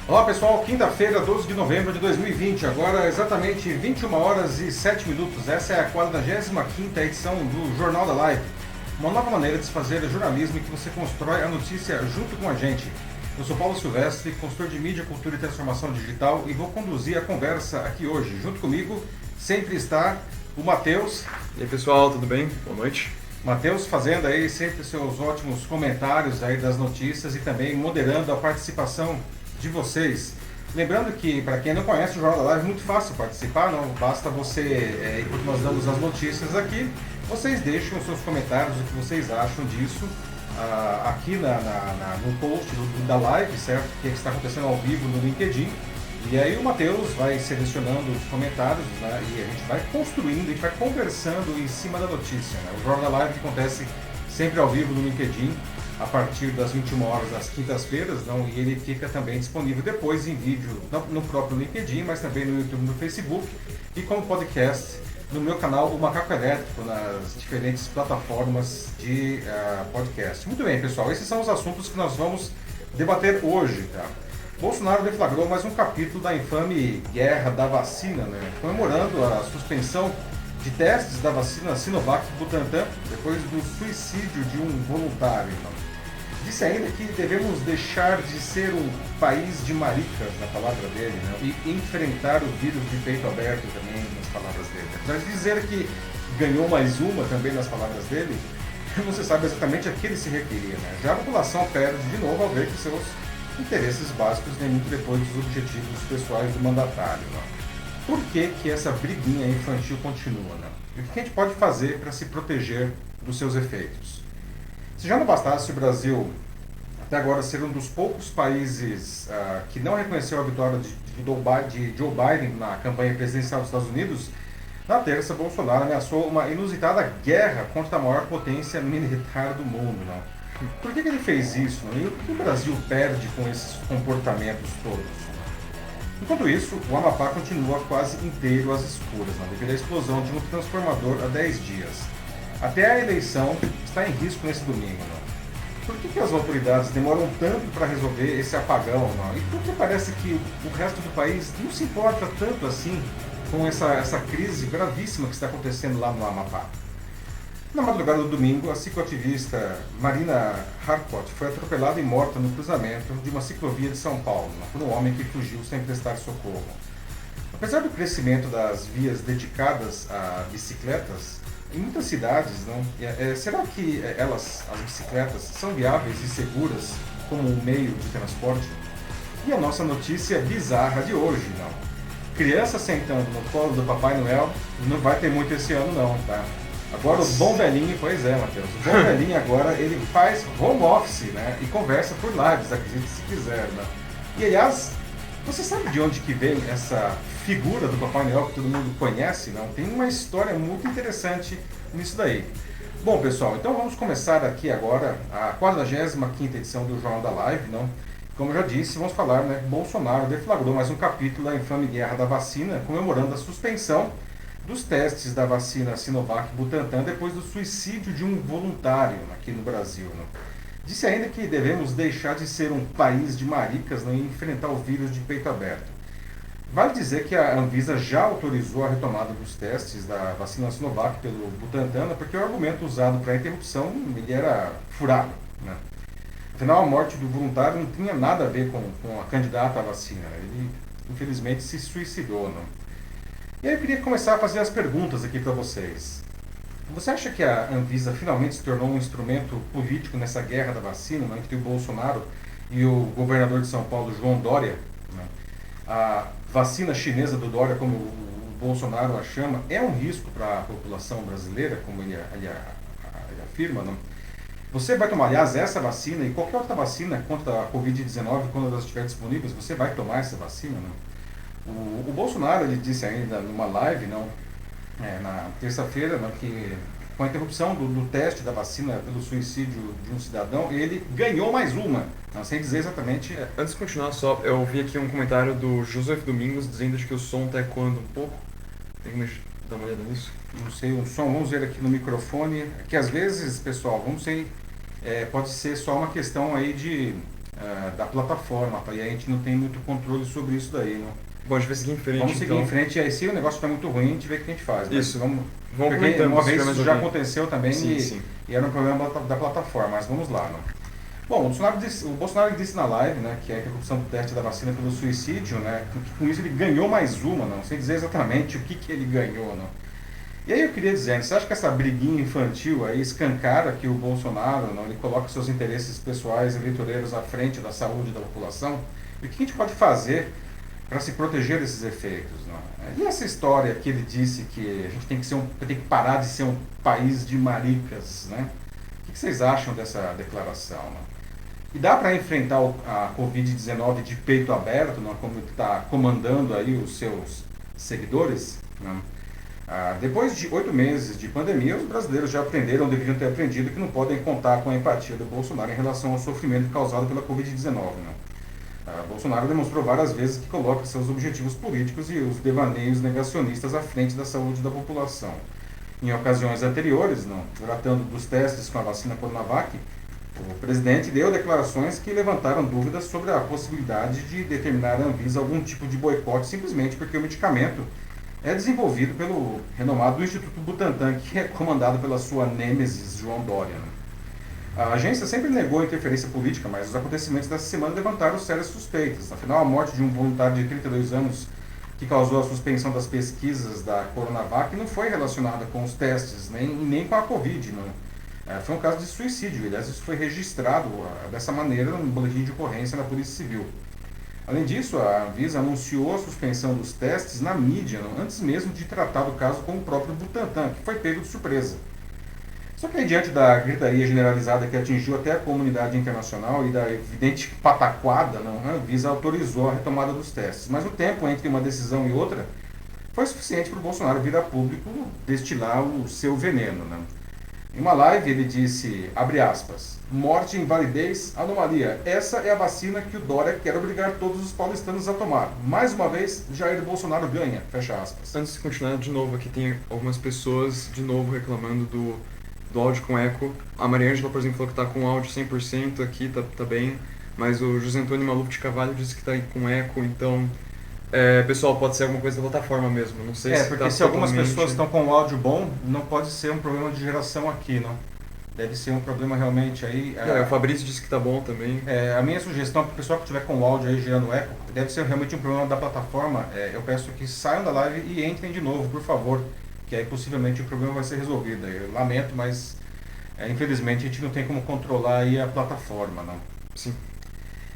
Olá pessoal, quinta-feira, 12 de novembro de 2020, agora exatamente 21 horas e 7 minutos. Essa é a 45ª edição do Jornal da Live, uma nova maneira de se fazer jornalismo em que você constrói a notícia junto com a gente. Eu sou Paulo Silvestre, consultor de mídia, cultura e transformação digital e vou conduzir a conversa aqui hoje. Junto comigo sempre está o Matheus. E aí pessoal, tudo bem? Boa noite. Matheus fazendo aí sempre seus ótimos comentários aí das notícias e também moderando a participação de vocês. Lembrando que, para quem não conhece o Jornal da Live, é muito fácil participar, não basta você, enquanto nós damos as notícias aqui, vocês deixam os seus comentários, o que vocês acham disso, aqui no post da live, certo? Que está acontecendo ao vivo no LinkedIn. E aí o Matheus vai selecionando os comentários, né, e a gente vai construindo, a gente vai conversando em cima da notícia, né? O Jornal da Live que acontece sempre ao vivo no LinkedIn, a partir das 21 horas das quintas-feiras, e ele fica também disponível depois em vídeo no próprio LinkedIn, mas também no YouTube, no Facebook e como podcast no meu canal, o Macaco Elétrico, nas diferentes plataformas de podcast. Muito bem, pessoal, esses são os assuntos que nós vamos debater hoje, tá? Bolsonaro deflagrou mais um capítulo da infame guerra da vacina, né? Comemorando a suspensão de testes da vacina Sinovac Butantan depois do suicídio de um voluntário. Disse ainda que devemos deixar de ser um país de maricas, na palavra dele, né? E enfrentar o vírus de peito aberto também, nas palavras dele. Apesar de dizer que ganhou mais uma também nas palavras dele, não se sabe exatamente a que ele se referia, né? Já a população perde de novo ao ver que seus interesses básicos nem muito depois dos objetivos pessoais do mandatário. Né? Por que essa briguinha infantil continua? Né? E o que a gente pode fazer para se proteger dos seus efeitos? Se já não bastasse o Brasil até agora ser um dos poucos países que não reconheceu a vitória de Joe Biden na campanha presidencial dos Estados Unidos, na terça Bolsonaro ameaçou uma inusitada guerra contra a maior potência militar do mundo. Né? Por que ele fez isso? Né? E o que o Brasil perde com esses comportamentos todos? Enquanto isso, o Amapá continua quase inteiro às escuras, né? Devido à explosão de um transformador há 10 dias. Até a eleição está em risco nesse domingo. Né? Por que as autoridades demoram tanto para resolver esse apagão? Né? E por que parece que o resto do país não se importa tanto assim com essa crise gravíssima que está acontecendo lá no Amapá? Na madrugada do domingo, a cicloativista Marina Harcourt foi atropelada e morta no cruzamento de uma ciclovia de São Paulo, por um homem que fugiu sem prestar socorro. Apesar do crescimento das vias dedicadas a bicicletas, em muitas cidades, será que as bicicletas, são viáveis e seguras como um meio de transporte? E a nossa notícia bizarra de hoje, criança sentando no colo do Papai Noel não vai ter muito esse ano não, tá? Agora o bom velhinho, pois é, Matheus, o bom velhinho agora ele faz home office, né? E conversa por lives, acredite se quiser, né? E aliás, você sabe de onde que vem essa figura do Papai Noel que todo mundo conhece, não? Tem uma história muito interessante nisso daí. Bom, pessoal, então vamos começar aqui agora a 45ª edição do Jornal da Live, não? Como eu já disse, vamos falar, né? Bolsonaro deflagrou mais um capítulo da infame guerra da vacina, comemorando a suspensão dos testes da vacina Sinovac Butantan depois do suicídio de um voluntário aqui no Brasil. Né? Disse ainda que devemos deixar de ser um país de maricas, e enfrentar o vírus de peito aberto. Vale dizer que a Anvisa já autorizou a retomada dos testes da vacina Sinovac pelo Butantan, porque o argumento usado para a interrupção ele era furado. Né? Afinal, a morte do voluntário não tinha nada a ver com a candidata à vacina. Ele, infelizmente, se suicidou. Né? E aí eu queria começar a fazer as perguntas aqui para vocês. Você acha que a Anvisa finalmente se tornou um instrumento político nessa guerra da vacina, entre o Bolsonaro e o governador de São Paulo, João Dória? Né? A vacina chinesa do Dória, como o Bolsonaro a chama, é um risco para a população brasileira, como ele afirma? Não? Você vai tomar, aliás, essa vacina e qualquer outra vacina contra a Covid-19, quando elas estiverem disponíveis, você vai tomar essa vacina? Não? O Bolsonaro ele disse ainda numa live na terça-feira que com a interrupção do teste da vacina pelo suicídio de um cidadão, ele ganhou mais uma, sem dizer exatamente... Antes de continuar só, eu vi aqui um comentário do Joseph Domingos dizendo que o som está ecoando um pouco. Tem que dar uma olhada nisso? Não sei, o som, vamos ver aqui no microfone, que às vezes, pessoal, pode ser só uma questão aí da plataforma, tá? E a gente não tem muito controle sobre isso daí, né? Bom, a gente vai seguir em frente, Vamos seguir então. em frente, e aí se o negócio estiver muito ruim, a gente vê o que a gente faz. Mas Isso. vamos Vamos porque comentando. uma se vez tiver mais isso já alguém. aconteceu também Sim, sim. e era um problema da plataforma, mas vamos lá, né? Bom, o Bolsonaro disse na live, né, que a interrupção do teste da vacina pelo suicídio, né, que com isso ele ganhou mais uma, não, sem dizer exatamente o que ele ganhou, não. E aí eu queria dizer, você acha que essa briguinha infantil aí escancara que o Bolsonaro, não, ele coloca seus interesses pessoais e eleitoreiros à frente da saúde da população? E o que a gente pode fazer para se proteger desses efeitos, não? E essa história que ele disse que a gente tem que parar de ser um país de maricas, né? O que vocês acham dessa declaração, não? E dá para enfrentar a Covid-19 de peito aberto, não? Como ele está comandando aí os seus seguidores, não? Depois de 8 meses de pandemia, os brasileiros já aprenderam, deveriam ter aprendido, que não podem contar com a empatia do Bolsonaro em relação ao sofrimento causado pela Covid-19. Bolsonaro demonstrou várias vezes que coloca seus objetivos políticos e os devaneios negacionistas à frente da saúde da população. Em ocasiões anteriores, tratando dos testes com a vacina Coronavac, o presidente deu declarações que levantaram dúvidas sobre a possibilidade de determinar a Anvisa algum tipo de boicote simplesmente porque o medicamento é desenvolvido pelo renomado Instituto Butantan, que é comandado pela sua nêmesis João Dória. A agência sempre negou interferência política, mas os acontecimentos dessa semana levantaram sérias suspeitas. Afinal, a morte de um voluntário de 32 anos que causou a suspensão das pesquisas da Coronavac não foi relacionada com os testes, nem com a Covid. Não. Foi um caso de suicídio. Aliás, isso foi registrado dessa maneira no boletim de ocorrência na Polícia Civil. Além disso, a Anvisa anunciou a suspensão dos testes na mídia, antes mesmo de tratar do caso com o próprio Butantan, que foi pego de surpresa. Só que aí, diante da gritaria generalizada que atingiu até a comunidade internacional e da evidente pataquada, a Anvisa autorizou a retomada dos testes. Mas o tempo entre uma decisão e outra foi suficiente para o Bolsonaro vir a público destilar o seu veneno. Em uma live ele disse, abre aspas, morte, invalidez, anomalia. Essa é a vacina que o Dória quer obrigar todos os paulistanos a tomar. Mais uma vez, Jair Bolsonaro ganha, fecha aspas. Antes de continuar, de novo, aqui tem algumas pessoas, de novo, reclamando do áudio com eco. A Mariângela, por exemplo, falou que está com áudio 100% aqui, tá bem. Mas o José Antônio Maluf de Carvalho disse que está com eco, então... pessoal, pode ser alguma coisa da plataforma mesmo, não sei se porque tá se algumas totalmente... pessoas estão com o áudio bom, não pode ser um problema de geração aqui, não. Deve ser um problema realmente aí... o Fabrício disse que tá bom também. A minha sugestão para o pessoal que estiver com o áudio aí gerando eco, deve ser realmente um problema da plataforma. Eu peço que saiam da live e entrem de novo, por favor, que aí possivelmente o problema vai ser resolvido. Eu lamento, mas infelizmente a gente não tem como controlar aí a plataforma, não. Sim.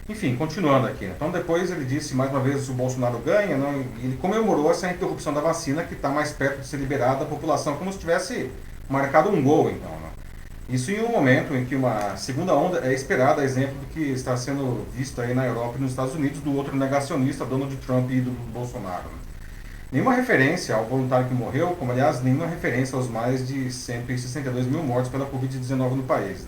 Enfim, continuando aqui. Então depois ele disse, mais uma vez, o Bolsonaro ganha, ele comemorou essa interrupção da vacina que está mais perto de ser liberada à população, como se tivesse marcado um gol, então. Isso em um momento em que uma segunda onda é esperada, exemplo do que está sendo visto aí na Europa e nos Estados Unidos, do outro negacionista, Donald Trump e do Bolsonaro. Nenhuma referência ao voluntário que morreu, como aliás nenhuma referência aos mais de 162 mil mortos pela Covid-19 no país.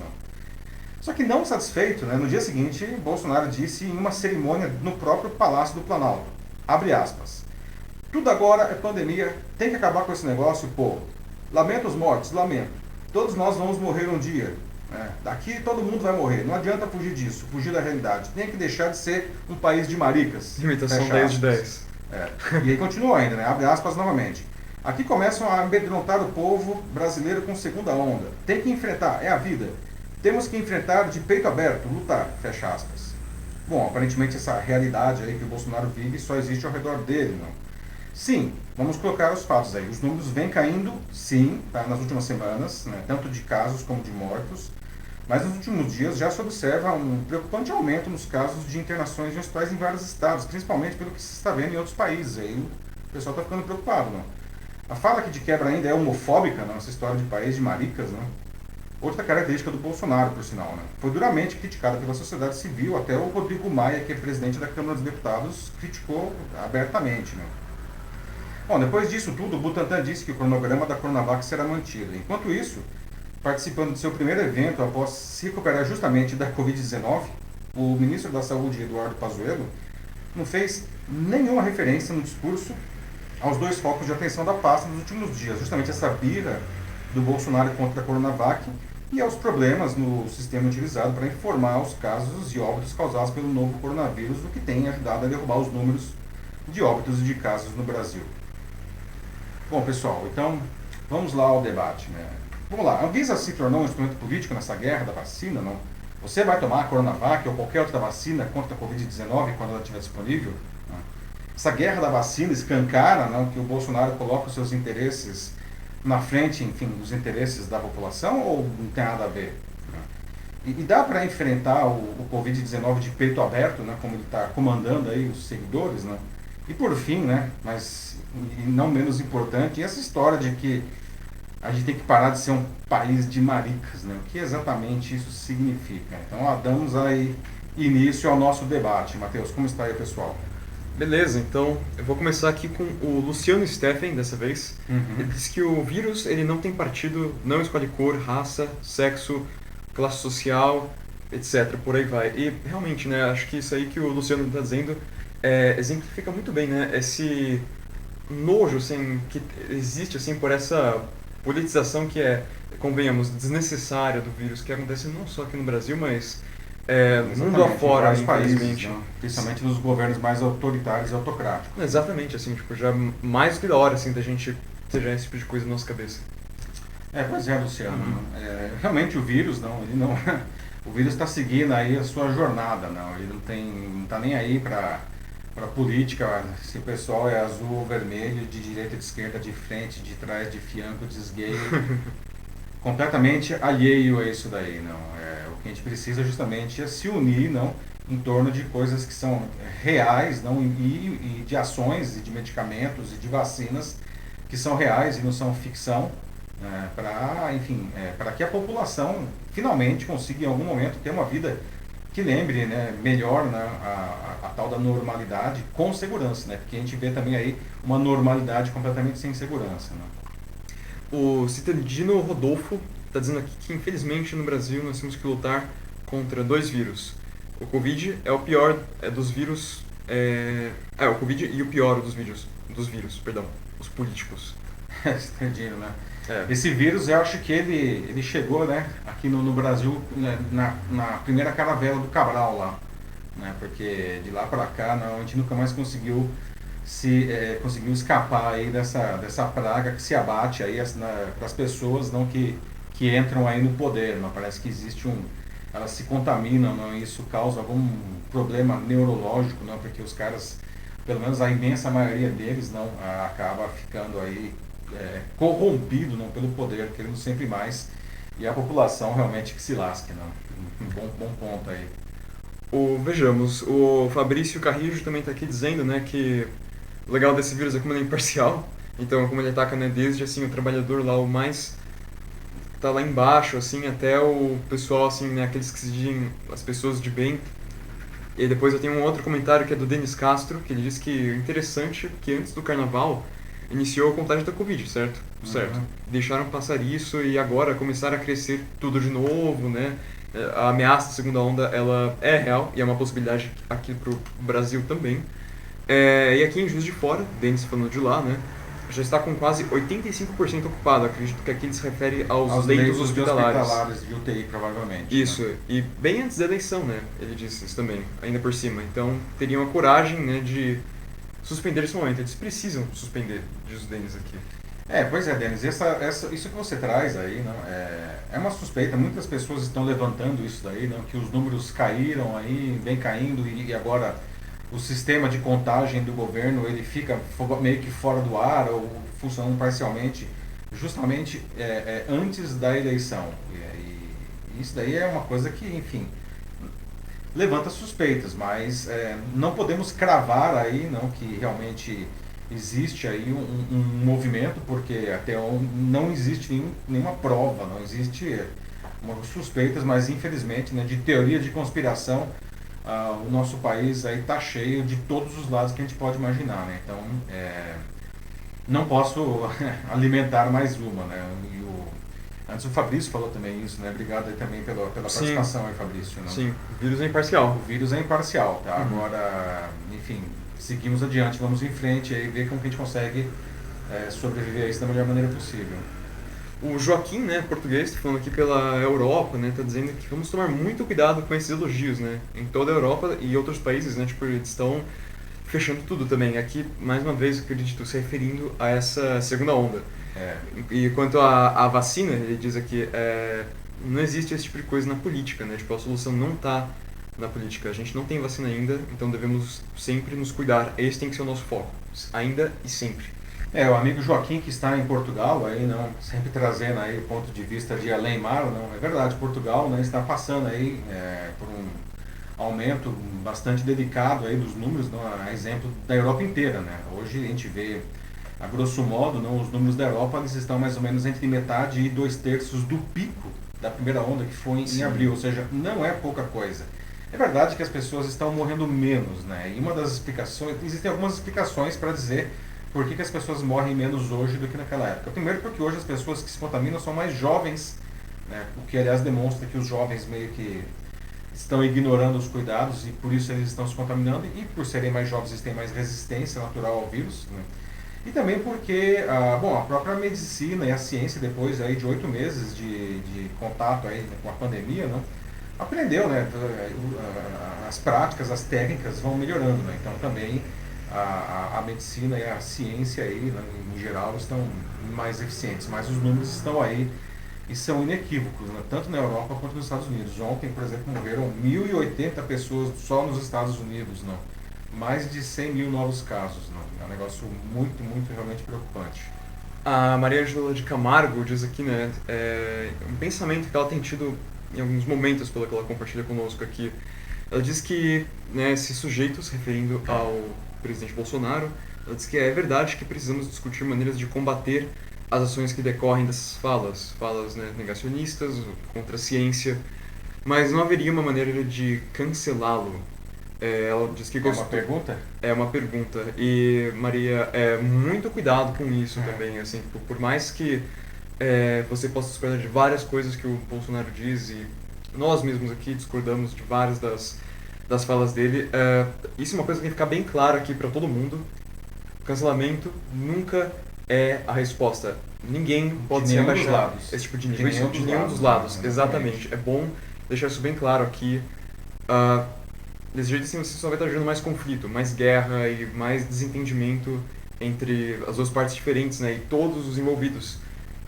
Só que não satisfeito, no dia seguinte, Bolsonaro disse em uma cerimônia no próprio Palácio do Planalto, abre aspas, tudo agora é pandemia, tem que acabar com esse negócio, povo. Lamento os mortos, lamento. Todos nós vamos morrer um dia. Daqui todo mundo vai morrer. Não adianta fugir disso, fugir da realidade. Tem que deixar de ser um país de maricas. Imitação 10 de 10. E aí continua ainda, abre aspas novamente. Aqui começam a amedrontar o povo brasileiro com segunda onda. Tem que enfrentar, é a vida. Temos que enfrentar de peito aberto, lutar, fecha aspas. Bom, aparentemente essa realidade aí que o Bolsonaro vive só existe ao redor dele, não. Sim, vamos colocar os fatos aí. Os números vêm caindo, sim, nas últimas semanas, tanto de casos como de mortos, mas nos últimos dias já se observa um preocupante aumento nos casos de internações em hospitais em vários estados, principalmente pelo que se está vendo em outros países. Aí o pessoal está ficando preocupado, não. A fala aqui de quebra ainda é homofóbica, essa história de país de maricas, Outra característica do Bolsonaro, por sinal, foi duramente criticada pela sociedade civil, até o Rodrigo Maia, que é presidente da Câmara dos Deputados, criticou abertamente, Bom, depois disso tudo, o Butantan disse que o cronograma da Coronavac será mantido. Enquanto isso, participando do seu primeiro evento após se recuperar justamente da Covid-19, o ministro da Saúde, Eduardo Pazuello, não fez nenhuma referência no discurso aos dois focos de atenção da pasta nos últimos dias, justamente essa birra do Bolsonaro contra a Coronavac e aos problemas no sistema utilizado para informar os casos e óbitos causados pelo novo coronavírus, o que tem ajudado a derrubar os números de óbitos e de casos no Brasil. Bom, pessoal, então vamos lá ao debate, né? Vamos lá, a Anvisa se tornou um instrumento político nessa guerra da vacina, não? Você vai tomar a Coronavac ou qualquer outra vacina contra a Covid-19 quando ela estiver disponível? Não? Essa guerra da vacina escancara, não, que o Bolsonaro coloca os seus interesses na frente, enfim, dos interesses da população, ou não tem nada a ver? E dá para enfrentar o Covid-19 de peito aberto, né, como ele está comandando aí os seguidores, né? E por fim, né, mas e não menos importante, essa história de que a gente tem que parar de ser um país de maricas, né? O que exatamente isso significa? Então, damos aí início ao nosso debate. Matheus, como está aí, pessoal? Beleza, então eu vou começar aqui com o Luciano Steffen, dessa vez. Uhum. Ele diz que o vírus ele não tem partido, não escolhe cor, raça, sexo, classe social, etc. Por aí vai. E realmente, né, acho que isso aí que o Luciano está dizendo exemplifica muito bem, né, esse nojo assim, que existe assim, por essa politização que convenhamos, desnecessária do vírus, que acontece não só aqui no Brasil, mas mundo Exatamente, afora, em vários infelizmente. países, né? Principalmente nos governos mais autoritários e autocráticos. Exatamente, assim, tipo, já mais do que da hora, assim, da gente ter já esse tipo de coisa na nossa cabeça. Pois é, Luciano. Uhum. Realmente o vírus, ele não, o vírus está seguindo aí a sua jornada, não. Ele não está nem aí para política, se o pessoal é azul ou vermelho, de direita, de esquerda, de frente, de trás, de fianco, de esgueio. Completamente alheio a isso daí, não. O que a gente precisa justamente é se unir, não, em torno de coisas que são reais, não, e de ações e de medicamentos e de vacinas que são reais e não são ficção, para que a população finalmente consiga em algum momento ter uma vida que lembre, né, melhor, né, a tal da normalidade com segurança, né, porque a gente vê também aí uma normalidade completamente sem segurança, né. O Citadino Rodolfo está dizendo aqui que infelizmente no Brasil nós temos que lutar contra dois vírus. O Covid é o pior dos vírus, o Covid e o pior dos vírus, perdão, os políticos. Citadino, né. Esse vírus, eu acho que ele chegou, né, aqui no Brasil, né, na primeira caravela do Cabral lá, né, porque de lá para cá não, a gente nunca mais conseguiu conseguiu escapar aí dessa praga que se abate aí para as pessoas não, que entram aí no poder, não, parece que existe elas se contaminam, não, e isso causa algum problema neurológico, não, porque os caras, pelo menos a imensa maioria deles, não, acaba ficando aí corrompido, não, pelo poder, querendo sempre mais, e a população realmente que se lasque, não. Um bom ponto aí. Vejamos, o Fabrício Carrijo também está aqui dizendo, né, que o legal desse vírus é como ele é imparcial, então como ele ataca, né, desde assim, o trabalhador lá, o mais tá lá embaixo, assim, até o pessoal, assim, né, aqueles que se dizem as pessoas de bem. E depois eu tenho um outro comentário que é do Denis Castro, que ele diz que interessante que antes do carnaval iniciou a contagem da Covid, certo? Uhum. Certo. Deixaram passar isso e agora começaram a crescer tudo de novo, né? A ameaça da segunda onda, ela é real e é uma possibilidade aqui pro Brasil também. E aqui em Juiz de Fora, Denis falando de lá, né? Já está com quase 85% ocupado. Acredito que aqui ele se refere aos leitos hospitalares. De UTI, provavelmente. Isso, né? E bem antes da eleição, né? Ele disse isso também, ainda por cima. Então, teriam a coragem, né, de suspender esse momento. Eles precisam suspender, diz o Denis aqui. Pois é, Denis, isso que você traz aí, não, é uma suspeita. Muitas pessoas estão levantando isso daí, não, que os números caíram aí, vem caindo, e agora o sistema de contagem do governo ele fica meio que fora do ar ou funcionando parcialmente, justamente antes da eleição. E isso daí é uma coisa que, enfim, levanta suspeitas, mas não podemos cravar aí, não, que realmente existe aí um movimento, porque até não existe nenhuma prova, não existe suspeitas, mas infelizmente, né, de teoria de conspiração. O nosso país aí está cheio de todos os lados que a gente pode imaginar, né? Então, não posso alimentar mais uma, né? Antes o Fabrício falou também isso, né? Obrigado aí também pela participação aí, Fabrício. Né? Sim, o vírus é imparcial. O vírus é imparcial, tá? Agora, enfim, seguimos adiante, vamos em frente aí, ver como que a gente consegue sobreviver a isso da melhor maneira possível. O Joaquim, né, português, tá falando aqui pela Europa, né, tá dizendo que vamos tomar muito cuidado com esses elogios, né, em toda a Europa e outros países, né, tipo, eles estão fechando tudo também. Aqui, mais uma vez, eu acredito, se referindo a essa segunda onda. É, E quanto à vacina, ele diz aqui, não existe esse tipo de coisa na política, né, tipo, a solução não tá na política. A gente não tem vacina ainda, então devemos sempre nos cuidar. Esse tem que ser o nosso foco, ainda e sempre. o amigo Joaquim que está em Portugal, aí, não, sempre trazendo aí o ponto de vista de além-mar, não, é verdade, Portugal, né, está passando aí por um aumento bastante delicado aí dos números, não, a exemplo da Europa inteira, né? Hoje a gente vê, a grosso modo, não, os números da Europa eles estão mais ou menos entre metade e 2/3 do pico da primeira onda que foi em abril, ou seja, não é pouca coisa. É verdade que as pessoas estão morrendo menos, né? E uma das explicações, existem algumas explicações para dizer por que as pessoas morrem menos hoje do que naquela época. Primeiro porque hoje as pessoas que se contaminam são mais jovens, né? O que aliás demonstra que os jovens meio que estão ignorando os cuidados e por isso eles estão se contaminando e por serem mais jovens eles têm mais resistência natural ao vírus, né? E também porque a própria medicina e a ciência depois aí de 8 meses de contato aí com a pandemia, né, aprendeu, né, as práticas, as técnicas vão melhorando, né? Então também a medicina e a ciência aí, né, em geral estão mais eficientes, mas os números estão aí e são inequívocos, né? Tanto na Europa quanto nos Estados Unidos. Ontem, por exemplo, morreram 1.080 pessoas só nos Estados Unidos, não? Mais de 100 mil novos casos, não? É um negócio muito, muito realmente preocupante. A Maria Ângela de Camargo diz aqui, né, um pensamento que ela tem tido em alguns momentos, pelo que ela compartilha conosco aqui. Ela diz que, né, esse sujeito, se referindo ao presidente Bolsonaro, ela diz que é verdade que precisamos discutir maneiras de combater as ações que decorrem dessas falas, né, negacionistas, contra a ciência, mas não haveria uma maneira de cancelá-lo. Ela diz que É uma pergunta? É uma pergunta. E, Maria, muito cuidado com isso também, assim, por mais que você possa discordar de várias coisas que o Bolsonaro diz, e nós mesmos aqui discordamos de várias das falas dele, isso é uma coisa que tem que ficar bem claro aqui para todo mundo. Cancelamento nunca é a resposta. Ninguém pode ser abaixado. Esse tipo de juízo de nenhum dos lados. Exatamente. É bom deixar isso bem claro aqui. Desse jeito assim você só vai estar gerando mais conflito, mais guerra e mais desentendimento entre as duas partes diferentes, né, e todos os envolvidos.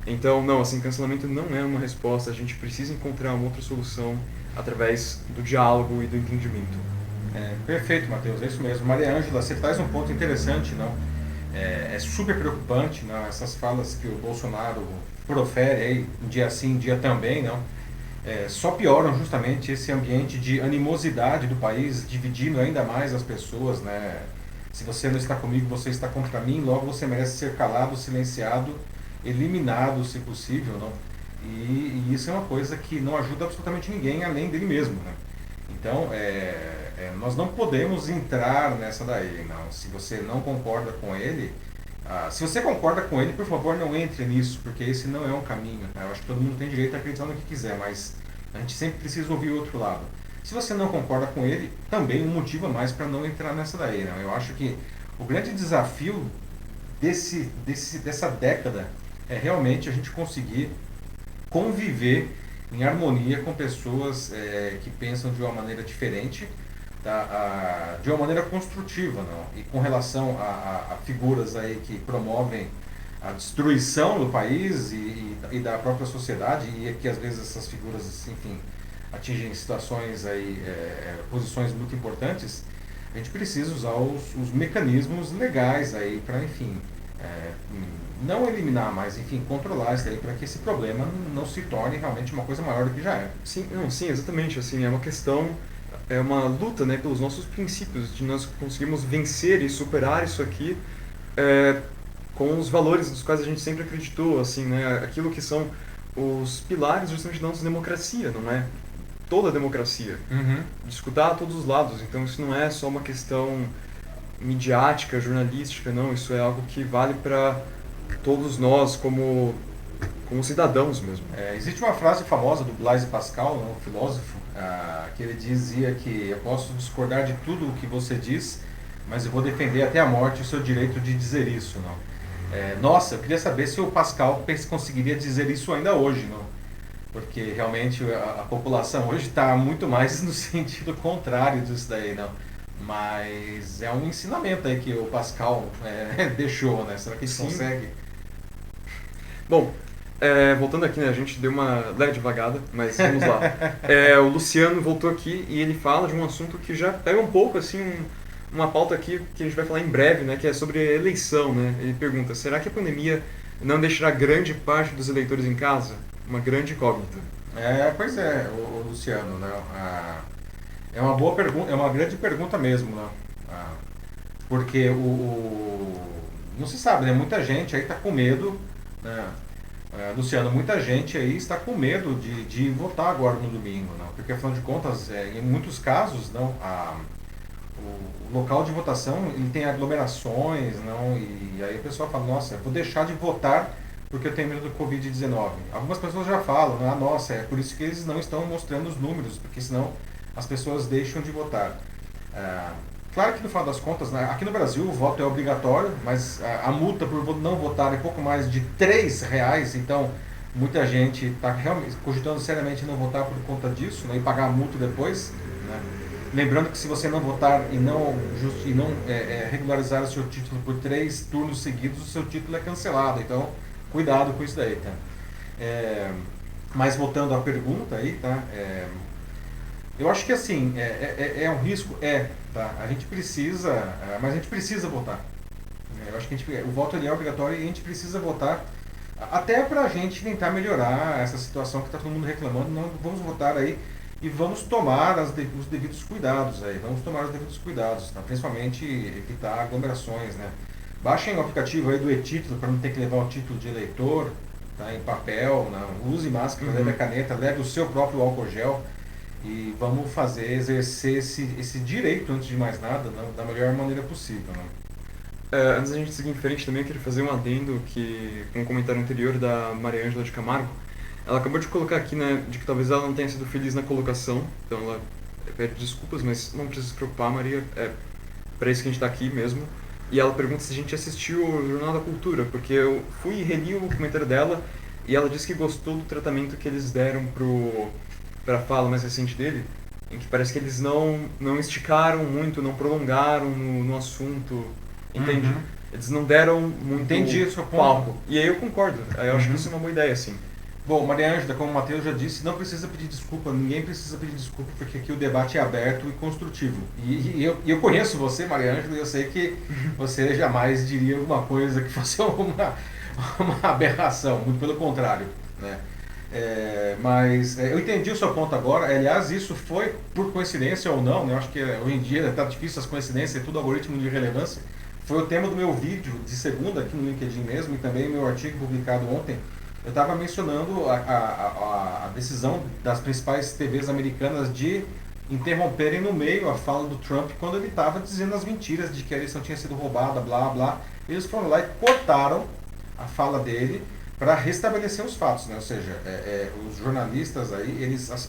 Então, não, assim, cancelamento não é uma resposta, a gente precisa encontrar uma outra solução através do diálogo e do entendimento. Perfeito, Matheus, é isso mesmo. Maria Ângela, você traz um ponto interessante, não? É super preocupante, não? Essas falas que o Bolsonaro profere aí, um dia sim, um dia também, não? Só pioram justamente esse ambiente de animosidade do país, dividindo ainda mais as pessoas, né? Se você não está comigo, você está contra mim, logo você merece ser calado, silenciado, eliminado, se possível, não? E isso é uma coisa que não ajuda absolutamente ninguém, além dele mesmo, né? Então, nós não podemos entrar nessa daí, não. Se você não concorda com ele, se você concorda com ele, por favor, não entre nisso, porque esse não é um caminho. Tá? Eu acho que todo mundo tem direito a acreditar no que quiser, mas a gente sempre precisa ouvir o outro lado. Se você não concorda com ele, também um motivo a mais para não entrar nessa daí. Não? Eu acho que o grande desafio dessa década é realmente a gente conseguir conviver em harmonia com pessoas que pensam de uma maneira diferente, de uma maneira construtiva, não? E com relação a figuras aí que promovem a destruição do país e da própria sociedade, e que às vezes essas figuras, enfim, atingem situações aí, posições muito importantes, a gente precisa usar os mecanismos legais aí para, enfim, não eliminar, mas enfim, controlar isso daí para que esse problema não se torne realmente uma coisa maior do que já é. Sim, não, sim, exatamente, assim, é uma questão, é uma luta, né, pelos nossos princípios, de nós conseguirmos vencer e superar isso aqui com os valores dos quais a gente sempre acreditou, assim, né, aquilo que são os pilares justamente da nossa democracia, não é? Toda a democracia. De escutar todos os lados, então isso não é só uma questão midiática, jornalística, não, isso é algo que vale para todos nós como cidadãos mesmo. Existe uma frase famosa do Blaise Pascal, um filósofo, que ele dizia que eu posso discordar de tudo o que você diz, mas eu vou defender até a morte o seu direito de dizer isso, não? Nossa, eu queria saber se o Pascal conseguiria dizer isso ainda hoje, não? Porque realmente a população hoje está muito mais no sentido contrário disso daí, não? Mas é um ensinamento aí que o Pascal deixou, né? Será que ele Sim. consegue? Bom, voltando aqui, né, a gente deu uma leve devagada, mas vamos lá. O Luciano voltou aqui e ele fala de um assunto que já pega um pouco, assim, uma pauta aqui que a gente vai falar em breve, né, que é sobre eleição, né? Ele pergunta, será que a pandemia não deixará grande parte dos eleitores em casa? Uma grande incógnita. Pois é, o Luciano, né? É uma boa pergunta, é uma grande pergunta mesmo, né? Porque não se sabe, né? Muita gente aí está com medo, né? Luciano, muita gente aí está com medo de votar agora no domingo, não? Porque afinal de contas, em muitos casos, não, o local de votação ele tem aglomerações, não? E aí a pessoa fala, nossa, eu vou deixar de votar porque eu tenho medo do Covid-19. Algumas pessoas já falam, nossa, é por isso que eles não estão mostrando os números, porque senão as pessoas deixam de votar. Claro que no final das contas, né, aqui no Brasil o voto é obrigatório, mas a multa por não votar é pouco mais de R$ 3, então muita gente está realmente cogitando seriamente não votar por conta disso, né, e pagar a multa depois. Né? Lembrando que se você não votar e não regularizar o seu título por 3 turnos seguidos, o seu título é cancelado, então cuidado com isso daí. Tá? Mas voltando à pergunta aí, tá? Eu acho que assim, é um risco, tá? A gente precisa, mas a gente precisa votar. Eu acho que o voto ele é obrigatório e a gente precisa votar até para a gente tentar melhorar essa situação que está todo mundo reclamando. Não, vamos votar aí e vamos tomar os devidos cuidados aí, tá? Principalmente evitar aglomerações, né? Baixem o aplicativo aí do e-título para não ter que levar o título de eleitor, tá? Em papel, não. Use máscara, leve a caneta, leve o seu próprio álcool gel. E vamos exercer esse direito, antes de mais nada, da melhor maneira possível. Né? Antes da gente seguir em frente também, eu queria fazer um adendo com um comentário anterior da Maria Ângela de Camargo. Ela acabou de colocar aqui, né, de que talvez ela não tenha sido feliz na colocação, então ela pede desculpas, mas não precisa se preocupar, Maria, é para isso que a gente está aqui mesmo. E ela pergunta se a gente assistiu o Jornal da Cultura, porque eu fui e reli o comentário dela e ela disse que gostou do tratamento que eles deram para a fala mais recente dele, em que parece que eles não esticaram muito, não prolongaram no assunto, entende? Uhum. Eles não deram muito palco. E aí eu concordo, eu acho que isso é uma boa ideia, sim. Bom, Maria Ângela, como o Matheus já disse, não precisa pedir desculpa, ninguém precisa pedir desculpa, porque aqui o debate é aberto e construtivo. E eu conheço você, Maria Ângela, e eu sei que você jamais diria alguma coisa que fosse uma aberração, muito pelo contrário, né? Mas eu entendi o seu ponto agora. Aliás, isso foi por coincidência ou não, né? Eu acho que hoje em dia está difícil as coincidências, é tudo algoritmo de relevância. Foi o tema do meu vídeo de segunda aqui no LinkedIn mesmo e também meu artigo publicado ontem. Eu estava mencionando a decisão das principais TVs americanas de interromperem no meio a fala do Trump quando ele estava dizendo as mentiras de que a eleição tinha sido roubada, blá blá. Eles foram lá e cortaram a fala dele para restabelecer os fatos, né? Ou seja, os jornalistas aí,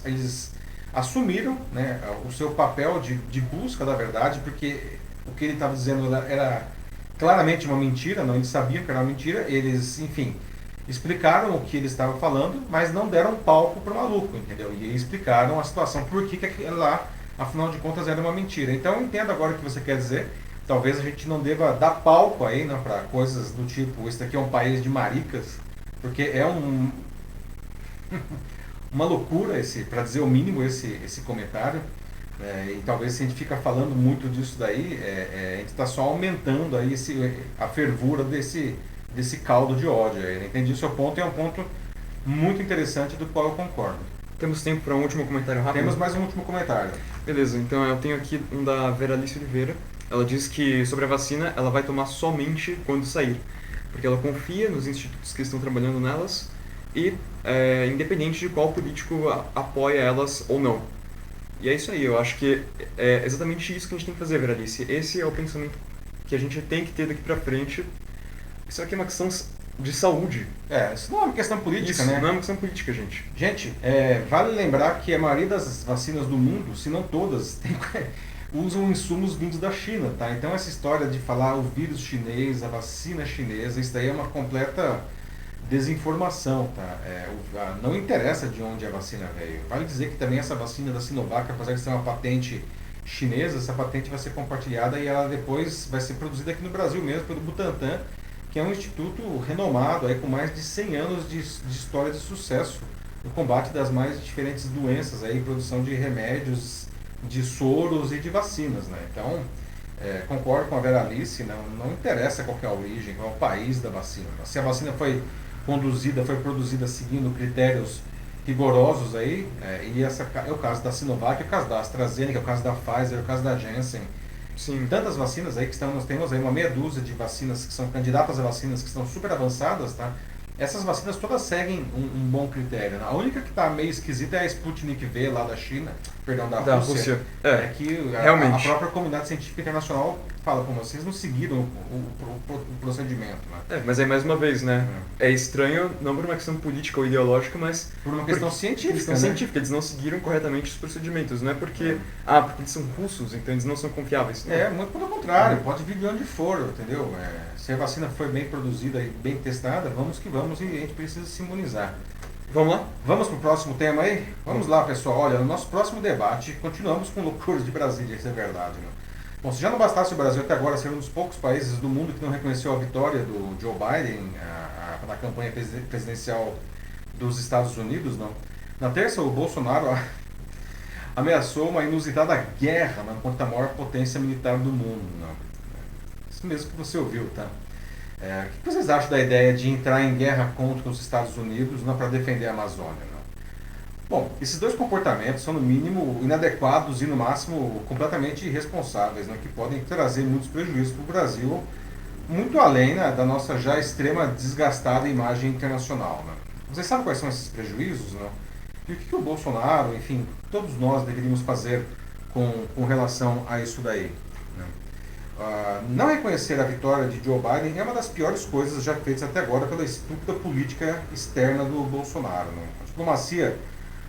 eles assumiram, né, o seu papel de busca da verdade, porque o que ele estava dizendo era claramente uma mentira, não, eles sabiam que era uma mentira, eles, enfim, explicaram o que ele estava falando, mas não deram palco para o maluco, entendeu? E explicaram a situação, por que aquilo lá, afinal de contas, era uma mentira. Então eu entendo agora o que você quer dizer. Talvez a gente não deva dar palco aí, né, para coisas do tipo, esse daqui é um país de maricas, porque é uma loucura, para dizer o mínimo, esse comentário. E talvez se a gente fica falando muito disso daí, a gente está só aumentando aí a fervura desse caldo de ódio. Entendi o seu ponto e é um ponto muito interessante do qual eu concordo. Temos tempo para um último comentário rápido? Temos mais um último comentário. Beleza, então eu tenho aqui um da Veralice Oliveira. Ela diz que sobre a vacina ela vai tomar somente quando sair, porque ela confia nos institutos que estão trabalhando nelas e independente de qual político apoia elas ou não. E é isso aí, eu acho que é exatamente isso que a gente tem que fazer, Veralice. Esse é o pensamento que a gente tem que ter daqui pra frente. Isso aqui é uma questão de saúde. Isso não é uma questão política, isso, né? Não é uma questão política, gente. Gente, vale lembrar que a maioria das vacinas do mundo, se não todas, usam insumos vindos da China, tá? Então essa história de falar o vírus chinês, a vacina chinesa, isso daí é uma completa desinformação, tá? Não interessa de onde a vacina veio. Vale dizer que também essa vacina da Sinovac, apesar de ser uma patente chinesa, essa patente vai ser compartilhada e ela depois vai ser produzida aqui no Brasil mesmo, pelo Butantan, que é um instituto renomado, aí, com mais de 100 anos de história de sucesso no combate das mais diferentes doenças, aí, produção de remédios, de soros e de vacinas, né? Então, concordo com a Vera Alice, não interessa qual que é a origem, qual é o país da vacina. Se a vacina foi produzida seguindo critérios rigorosos aí, e essa é o caso da Sinovac, é o caso da AstraZeneca, é o caso da Pfizer, é o caso da Janssen. Sim. Tantas vacinas aí nós temos aí uma meia dúzia de vacinas que são candidatas a vacinas que estão super avançadas, tá? Essas vacinas todas seguem um bom critério, né? A única que está meio esquisita é a Sputnik V lá da China, perdão, da Rússia. É que a própria comunidade científica internacional fala, como vocês não seguiram o procedimento, né? Mas aí mais uma vez, né? É estranho, não por uma questão política ou ideológica, mas por uma questão científica, né? Científica, eles não seguiram corretamente os procedimentos, não é porque porque eles são russos, então eles não são confiáveis. Não. Muito pelo contrário, pode vir de onde for, entendeu? Se a vacina foi bem produzida e bem testada, vamos que vamos, e a gente precisa se imunizar. Vamos lá? Vamos para o próximo tema aí? Vamos lá, pessoal. Olha, no nosso próximo debate, continuamos com loucuras de Brasília, isso é verdade, né? Bom, se já não bastasse o Brasil até agora ser um dos poucos países do mundo que não reconheceu a vitória do Joe Biden na campanha presidencial dos Estados Unidos, não? Na terça, o Bolsonaro ameaçou uma inusitada guerra, não, contra a maior potência militar do mundo, não? Isso mesmo que você ouviu, tá? O que vocês acham da ideia de entrar em guerra contra os Estados Unidos para defender a Amazônia? Não? Bom, esses dois comportamentos são no mínimo inadequados e no máximo completamente irresponsáveis, né, que podem trazer muitos prejuízos para o Brasil, muito além, né, da nossa já extrema desgastada imagem internacional. Né? Vocês sabem quais são esses prejuízos? Não? E o que o Bolsonaro, enfim, todos nós deveríamos fazer com relação a isso daí? Não reconhecer a vitória de Joe Biden é uma das piores coisas já feitas até agora pela estúpida política externa do Bolsonaro. Né? A diplomacia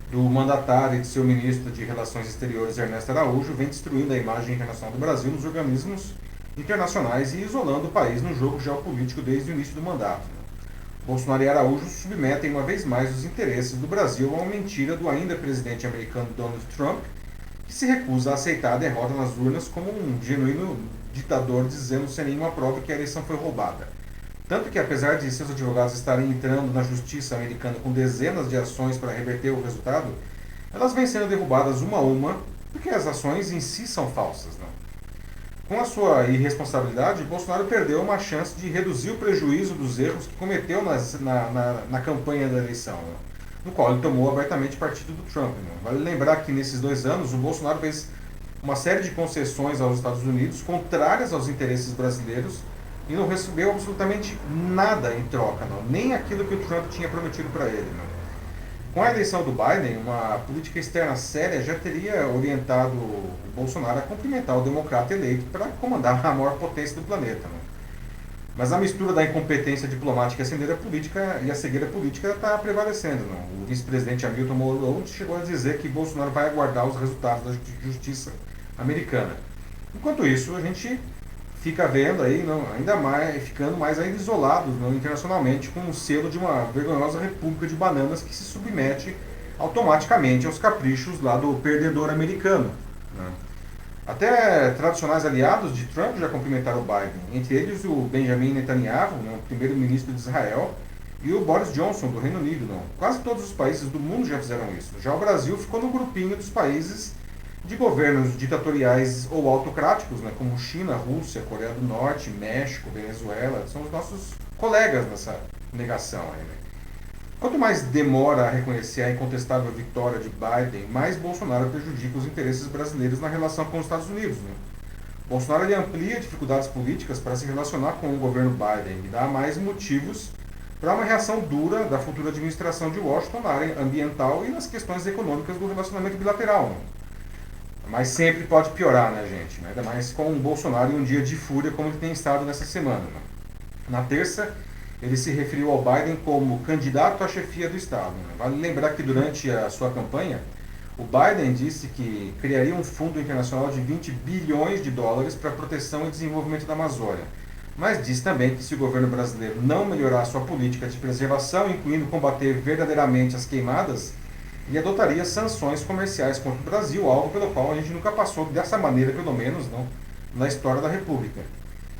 do mandatário e de seu ministro de Relações Exteriores, Ernesto Araújo, vem destruindo a imagem internacional do Brasil nos organismos internacionais e isolando o país no jogo geopolítico desde o início do mandato. Né? Bolsonaro e Araújo submetem uma vez mais os interesses do Brasil a uma mentira do ainda presidente americano Donald Trump, que se recusa a aceitar a derrota nas urnas como um genuíno ditador, dizendo sem nenhuma prova que a eleição foi roubada. Tanto que, apesar de seus advogados estarem entrando na justiça americana com dezenas de ações para reverter o resultado, elas vêm sendo derrubadas uma a uma, porque as ações em si são falsas. Não? Com a sua irresponsabilidade, Bolsonaro perdeu uma chance de reduzir o prejuízo dos erros que cometeu na campanha da eleição, não? No qual ele tomou abertamente partido do Trump. Não? Vale lembrar que nesses 2 anos o Bolsonaro fez uma série de concessões aos Estados Unidos contrárias aos interesses brasileiros e não recebeu absolutamente nada em troca, não. Nem aquilo que o Trump tinha prometido para ele. Não. Com a eleição do Biden, uma política externa séria já teria orientado o Bolsonaro a cumprimentar o democrata eleito para comandar a maior potência do planeta. Não. Mas a mistura da incompetência diplomática e a cegueira política está prevalecendo. Não. O vice-presidente Hamilton Mourão chegou a dizer que Bolsonaro vai aguardar os resultados da justiça americana. Enquanto isso, a gente fica vendo aí, não, ainda mais, ficando mais ainda isolados, não, internacionalmente, com o selo de uma vergonhosa república de bananas que se submete automaticamente aos caprichos lá do perdedor americano. Né? Até tradicionais aliados de Trump já cumprimentaram o Biden, entre eles o Benjamin Netanyahu, o primeiro-ministro de Israel, e o Boris Johnson, do Reino Unido. Não. Quase todos os países do mundo já fizeram isso. Já o Brasil ficou no grupinho dos países de governos ditatoriais ou autocráticos, né, como China, Rússia, Coreia do Norte, México, Venezuela, são os nossos colegas nessa negação aí, né? Quanto mais demora a reconhecer a incontestável vitória de Biden, mais Bolsonaro prejudica os interesses brasileiros na relação com os Estados Unidos. Né? Bolsonaro ele amplia dificuldades políticas para se relacionar com o governo Biden e dá mais motivos para uma reação dura da futura administração de Washington na área ambiental e nas questões econômicas do relacionamento bilateral. Né? Mas sempre pode piorar, né, gente? Ainda mais com o Bolsonaro em um dia de fúria como ele tem estado nessa semana. Né? Na terça, ele se referiu ao Biden como candidato à chefia do Estado. Né? Vale lembrar que durante a sua campanha, O Biden disse que criaria um fundo internacional de 20 bilhões de dólares para a proteção e desenvolvimento da Amazônia. Mas diz também que se o governo brasileiro não melhorar sua política de preservação, incluindo combater verdadeiramente as queimadas, ele adotaria sanções comerciais contra o Brasil, algo pelo qual a gente nunca passou dessa maneira, pelo menos, não, na história da República.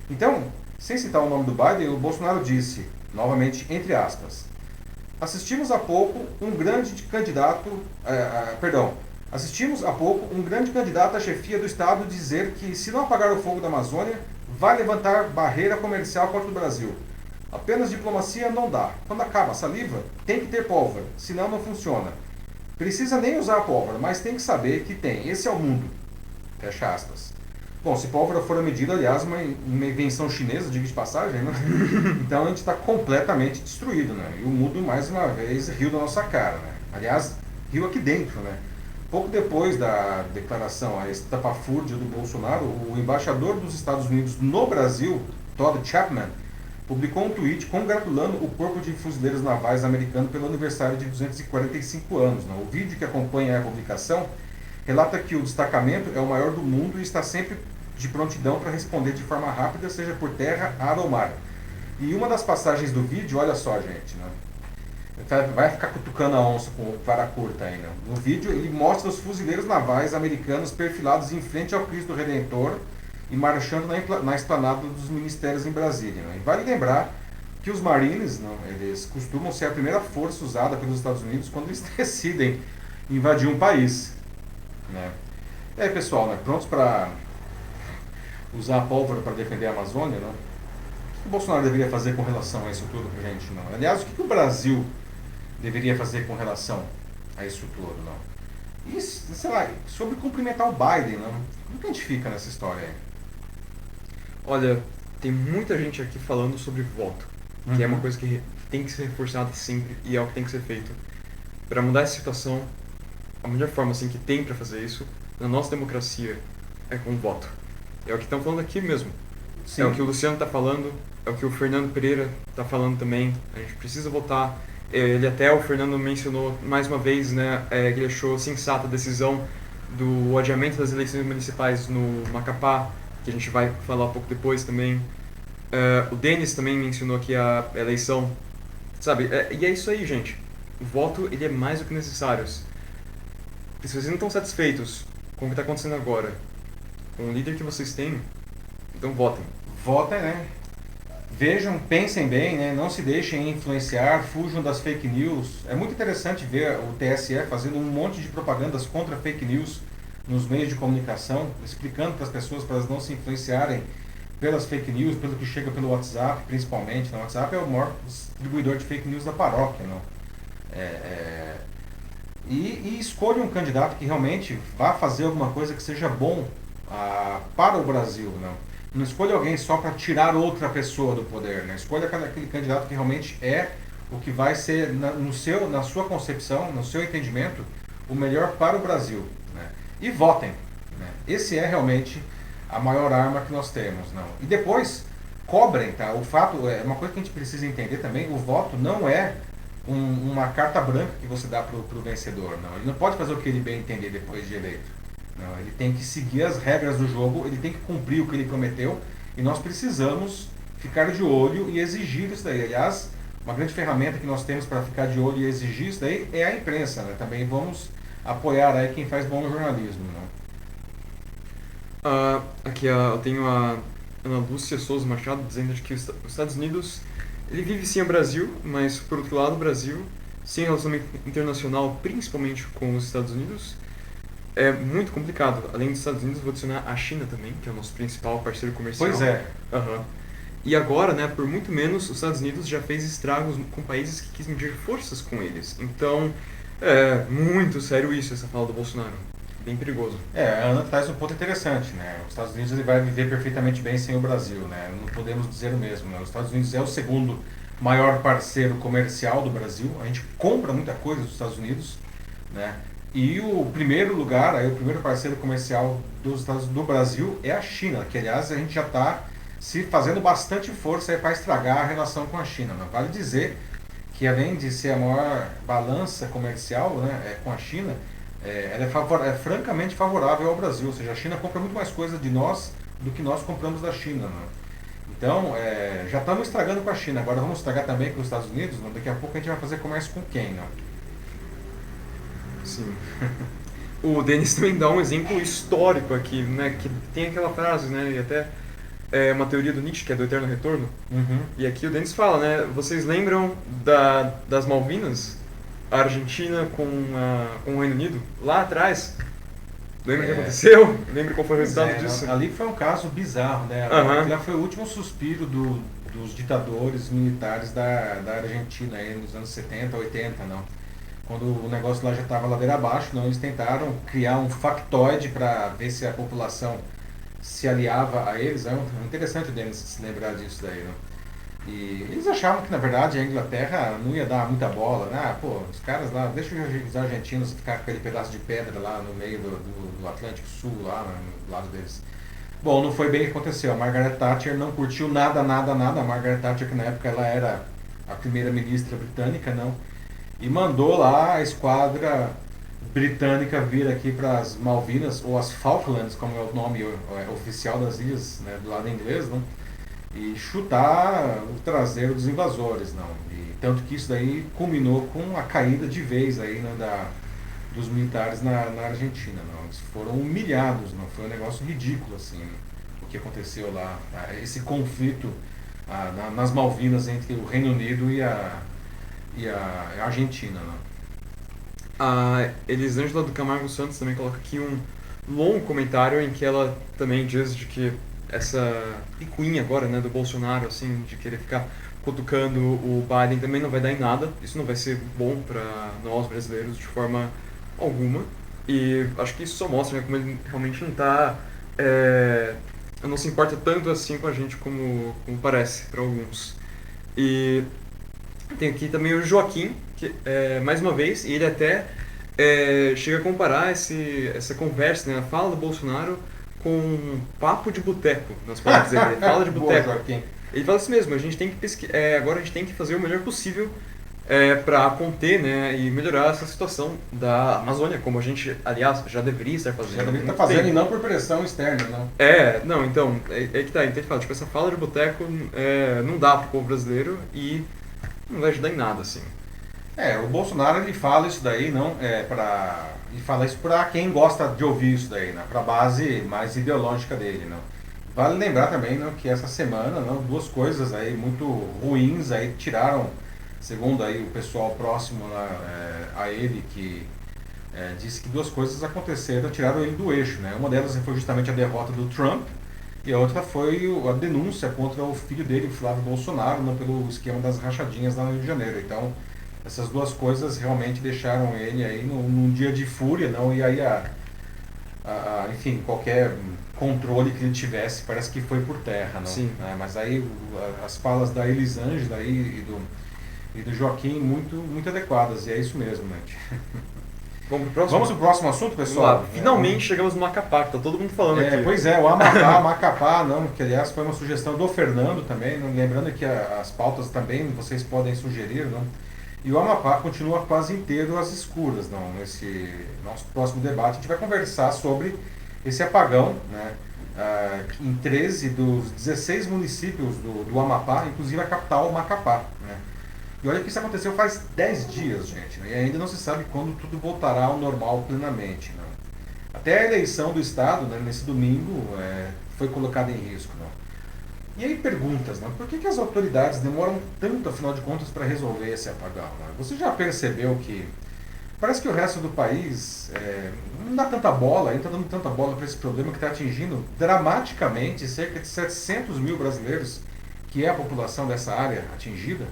Então, sem citar o nome do Biden, o Bolsonaro disse, novamente, entre aspas, assistimos há pouco um grande candidato à chefia do Estado dizer que, se não apagar o fogo da Amazônia, vai levantar barreira comercial contra o Brasil. Apenas diplomacia não dá. Quando acaba a saliva, tem que ter pólvora, senão não funciona. Precisa nem usar a pólvora, mas tem que saber que tem. Esse é o mundo. Fecha aspas. Bom, se pólvora for a medida, aliás, uma invenção chinesa, diga de passagem, né? Então a gente está completamente destruído, né? E o mundo, mais uma vez, riu da nossa cara, né? Aliás, riu aqui dentro, né? Pouco depois da declaração, a estapafúrdia do Bolsonaro, o embaixador dos Estados Unidos no Brasil, Todd Chapman, publicou um tweet congratulando o Corpo de Fuzileiros Navais americano pelo aniversário de 245 anos. Né? O vídeo que acompanha a publicação relata que o destacamento é o maior do mundo e está sempre de prontidão para responder de forma rápida, seja por terra, ar ou mar. E uma das passagens do vídeo, olha só, gente, né? Vai ficar cutucando a onça com vara curta ainda. No vídeo, ele mostra os fuzileiros navais americanos perfilados em frente ao Cristo Redentor e marchando na esplanada dos ministérios em Brasília. Né? E vale lembrar que os Marines, não, eles costumam ser a primeira força usada pelos Estados Unidos quando eles decidem invadir um país. Né? E aí, pessoal, né, prontos para usar a pólvora para defender a Amazônia? Não? O que o Bolsonaro deveria fazer com relação a isso tudo, gente? Não? Aliás, o que o Brasil deveria fazer com relação a isso tudo? Não? E, sei lá, sobre cumprimentar o Biden, não? Como que a gente fica nessa história aí? Olha, tem muita gente aqui falando sobre voto, que é uma coisa que tem que ser reforçada sempre e é o que tem que ser feito. Para mudar essa situação, a melhor forma assim, que tem para fazer isso, na nossa democracia, é com o voto. É o que estão falando aqui mesmo. Sim. É o que o Luciano está falando, é o que o Fernando Pereira está falando também. A gente precisa votar. Ele até, o Fernando mencionou mais uma vez, né, que ele achou sensata a decisão do adiamento das eleições municipais no Macapá, que a gente vai falar um pouco depois também. O Denis também mencionou aqui a eleição, sabe? E é isso aí, gente. O voto, ele é mais do que necessário. Se vocês não estão satisfeitos com o que está acontecendo agora, com o líder que vocês têm, então votem. Votem, né? Vejam, pensem bem, né? Não se deixem influenciar, fujam das fake news. É muito interessante ver o TSE fazendo um monte de propagandas contra fake news nos meios de comunicação, explicando para as pessoas para elas não se influenciarem pelas fake news, pelo que chega pelo WhatsApp, principalmente. O WhatsApp é o maior distribuidor de fake news da paróquia, não? E escolha um candidato que realmente vá fazer alguma coisa que seja bom para o Brasil, não? Não escolha alguém só para tirar outra pessoa do poder, né? Escolha aquele candidato que realmente é o que vai ser, na sua concepção, no seu entendimento, o melhor para o Brasil, né? E votem, né? Esse é realmente a maior arma que nós temos, não? E depois, cobrem, tá? O fato é uma coisa que a gente precisa entender também, o voto não é uma carta branca que você dá para o vencedor, não. Ele não pode fazer o que ele bem entender depois de eleito. Não, ele tem que seguir as regras do jogo, ele tem que cumprir o que ele prometeu e nós precisamos ficar de olho e exigir isso daí. Aliás, uma grande ferramenta que nós temos para ficar de olho e exigir isso daí é a imprensa, né? Também vamos apoiar aí quem faz bom jornalismo. Né? Aqui eu tenho a Ana Lúcia Souza Machado dizendo que os Estados Unidos, ele vive sim o Brasil, mas por outro lado o Brasil, sem relacionamento internacional, principalmente com os Estados Unidos, é muito complicado. Além dos Estados Unidos, vou adicionar a China também, que é o nosso principal parceiro comercial. Pois é. E agora, né, por muito menos, os Estados Unidos já fez estragos com países que quis medir forças com eles. Então, é muito sério isso, essa fala do Bolsonaro. Bem perigoso. A Ana traz um ponto interessante, né? Os Estados Unidos ele vai viver perfeitamente bem sem o Brasil, né? Não podemos dizer o mesmo, né? Os Estados Unidos é o segundo maior parceiro comercial do Brasil. A gente compra muita coisa dos Estados Unidos, né? E o primeiro lugar, aí, o primeiro parceiro comercial do Brasil é a China, que aliás a gente já está se fazendo bastante força para estragar a relação com a China. Né? Vale dizer que além de ser a maior balança comercial, né, com a China, ela é francamente favorável ao Brasil, ou seja, a China compra muito mais coisa de nós do que nós compramos da China. Né? Então, já estamos estragando com a China, agora vamos estragar também com os Estados Unidos, né? Daqui a pouco a gente vai fazer comércio com quem? Né? Sim. O Denis também dá um exemplo histórico aqui, né, que tem aquela frase, né, e até uma teoria do Nietzsche, que é do eterno retorno. Uhum. E aqui o Denis fala, né, vocês lembram das Malvinas? A Argentina com o Reino Unido? Lá atrás? Lembra o que aconteceu? Lembra qual foi o resultado disso? Ali foi um caso bizarro, né? Uhum. Lá foi o último suspiro dos ditadores militares da Argentina, aí, nos anos 70, 80, não. Quando o negócio lá já estava ladeira abaixo, não, eles tentaram criar um factoide para ver se a população se aliava a eles. É interessante o Denis se lembrar disso daí, não? E eles achavam que, na verdade, a Inglaterra não ia dar muita bola, né? Ah, pô, os caras lá, deixa os argentinos ficar com aquele pedaço de pedra lá no meio do Atlântico Sul, lá no lado deles. Bom, não foi bem o que aconteceu. A Margaret Thatcher não curtiu nada. A Margaret Thatcher, que na época ela era a primeira-ministra britânica, não, e mandou lá a esquadra britânica vir aqui para as Malvinas, ou as Falklands, como é o nome oficial das ilhas, né, do lado inglês, não, e chutar o traseiro dos invasores, não. E tanto que isso daí culminou com a caída de vez aí, né, dos militares na Argentina, não. Eles foram humilhados, não. Foi um negócio ridículo, assim, o que aconteceu lá, esse conflito nas Malvinas entre o Reino Unido e a Argentina, né? A Elisângela do Camargo Santos também coloca aqui um longo comentário em que ela também diz de que essa picuinha agora, né, do Bolsonaro, assim, de querer ficar cutucando o Biden também não vai dar em nada. Isso não vai ser bom para nós brasileiros de forma alguma. E acho que isso só mostra, né, como ele realmente não se importa tanto assim com a gente como parece para alguns. E tem aqui também o Joaquim, que, mais uma vez, e ele até chega a comparar essa conversa, né, a fala do Bolsonaro com um papo de boteco, nós podemos dizer. Ele fala de boteco. Ele fala assim mesmo, a gente tem que agora a gente tem que fazer o melhor possível para conter, né, e melhorar essa situação da Amazônia, como a gente, aliás, já deveria estar fazendo. Já deveria estar fazendo, e não por pressão externa, não. Não, então, que tá, então ele fala, tipo, essa fala de boteco não dá pro povo brasileiro e não vai ajudar em nada, assim. O Bolsonaro, ele fala isso daí, não, ele fala isso para quem gosta de ouvir isso daí, né, para a base mais ideológica dele, não. Vale lembrar também, não, que essa semana, não, duas coisas aí muito ruins aí tiraram, segundo aí o pessoal próximo a ele, que disse que duas coisas aconteceram, tiraram ele do eixo, né. Uma delas foi justamente a derrota do Trump, e a outra foi a denúncia contra o filho dele, Flávio Bolsonaro, não, pelo esquema das rachadinhas lá no Rio de Janeiro. Então, essas duas coisas realmente deixaram ele aí num dia de fúria, não, e aí enfim, qualquer controle que ele tivesse parece que foi por terra, não. Sim. Mas aí as falas da Elisângela aí e do Joaquim muito adequadas, e é isso mesmo, né? Vamos pro próximo? Vamos pro próximo assunto, pessoal? Finalmente chegamos no Macapá, que tá todo mundo falando aqui. Pois é, o Amapá, Macapá, não, que aliás foi uma sugestão do Fernando também, não, lembrando que as pautas também vocês podem sugerir, não. E o Amapá continua quase inteiro às escuras, não. Nesse nosso próximo debate a gente vai conversar sobre esse apagão, né, em 13 dos 16 municípios do Amapá, inclusive a capital, Macapá, né. E olha que isso aconteceu faz 10 dias, gente, né, e ainda não se sabe quando tudo voltará ao normal plenamente, né. Até a eleição do Estado, né, nesse domingo, foi colocada em risco, não. E aí perguntas, né? Por que as autoridades demoram tanto, afinal de contas, para resolver esse apagão? Né? Você já percebeu que parece que o resto do país não dá tanta bola, ainda está dando tanta bola para esse problema que está atingindo dramaticamente cerca de 700 mil brasileiros, que é a população dessa área atingida?